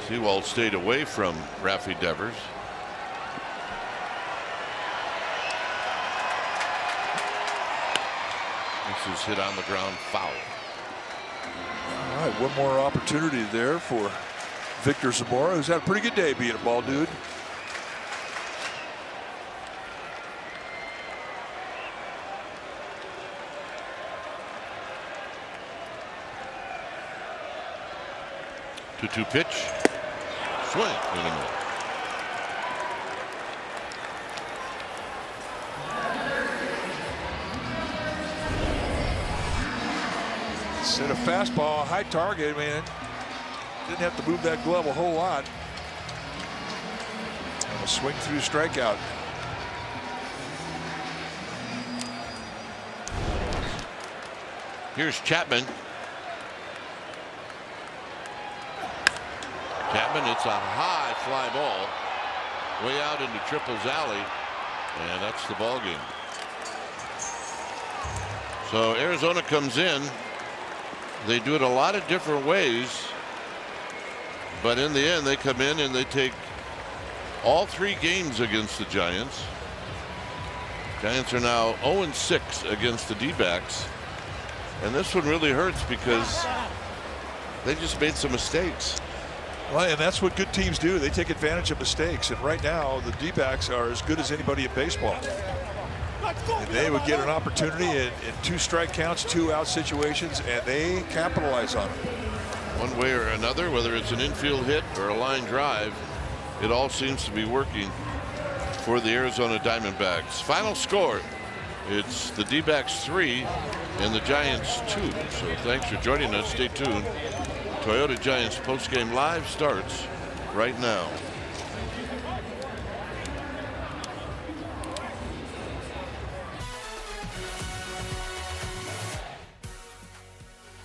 Sewald stayed away from Rafi Devers. That's hit on the ground, foul. All right, one more opportunity there for Victor Zamora, who's had a pretty good day being a ball dude. Two pitch. Swing. And a miss. Set a fastball, high target, man. Didn't have to move that glove a whole lot. And a swing through strikeout. Here's Chapman. Chapman, it's a high fly ball way out into Triple's alley, and that's the ball game. So Arizona comes in. They do it a lot of different ways, but in the end they come in and they take all 3 games against the Giants. Giants are now 0-6 against the D-backs, and this one really hurts because they just made some mistakes. Well, and that's what good teams do. They take advantage of mistakes. And right now, the D-backs are as good as anybody in baseball. And they would get an opportunity in 2 strike counts, 2 out situations, and they capitalize on it. One way or another, whether it's an infield hit or a line drive, it all seems to be working for the Arizona Diamondbacks. Final score, it's the D-backs 3 and the Giants 2. So thanks for joining us. Stay tuned. Toyota Giants postgame live starts right now.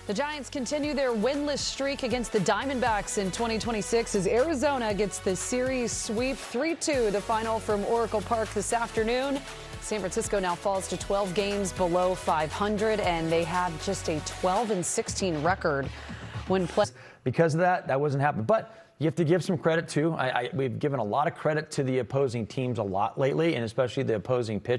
The Giants continue their winless streak against the Diamondbacks in 2026 as Arizona gets the series sweep 3-2, the final from Oracle Park this afternoon. San Francisco now falls to 12 games below 500, and they have just a 12-16 record when playing. Because of that, that wasn't happening. But you have to give some credit too. We've given a lot of credit to the opposing teams a lot lately, and especially the opposing pitchers.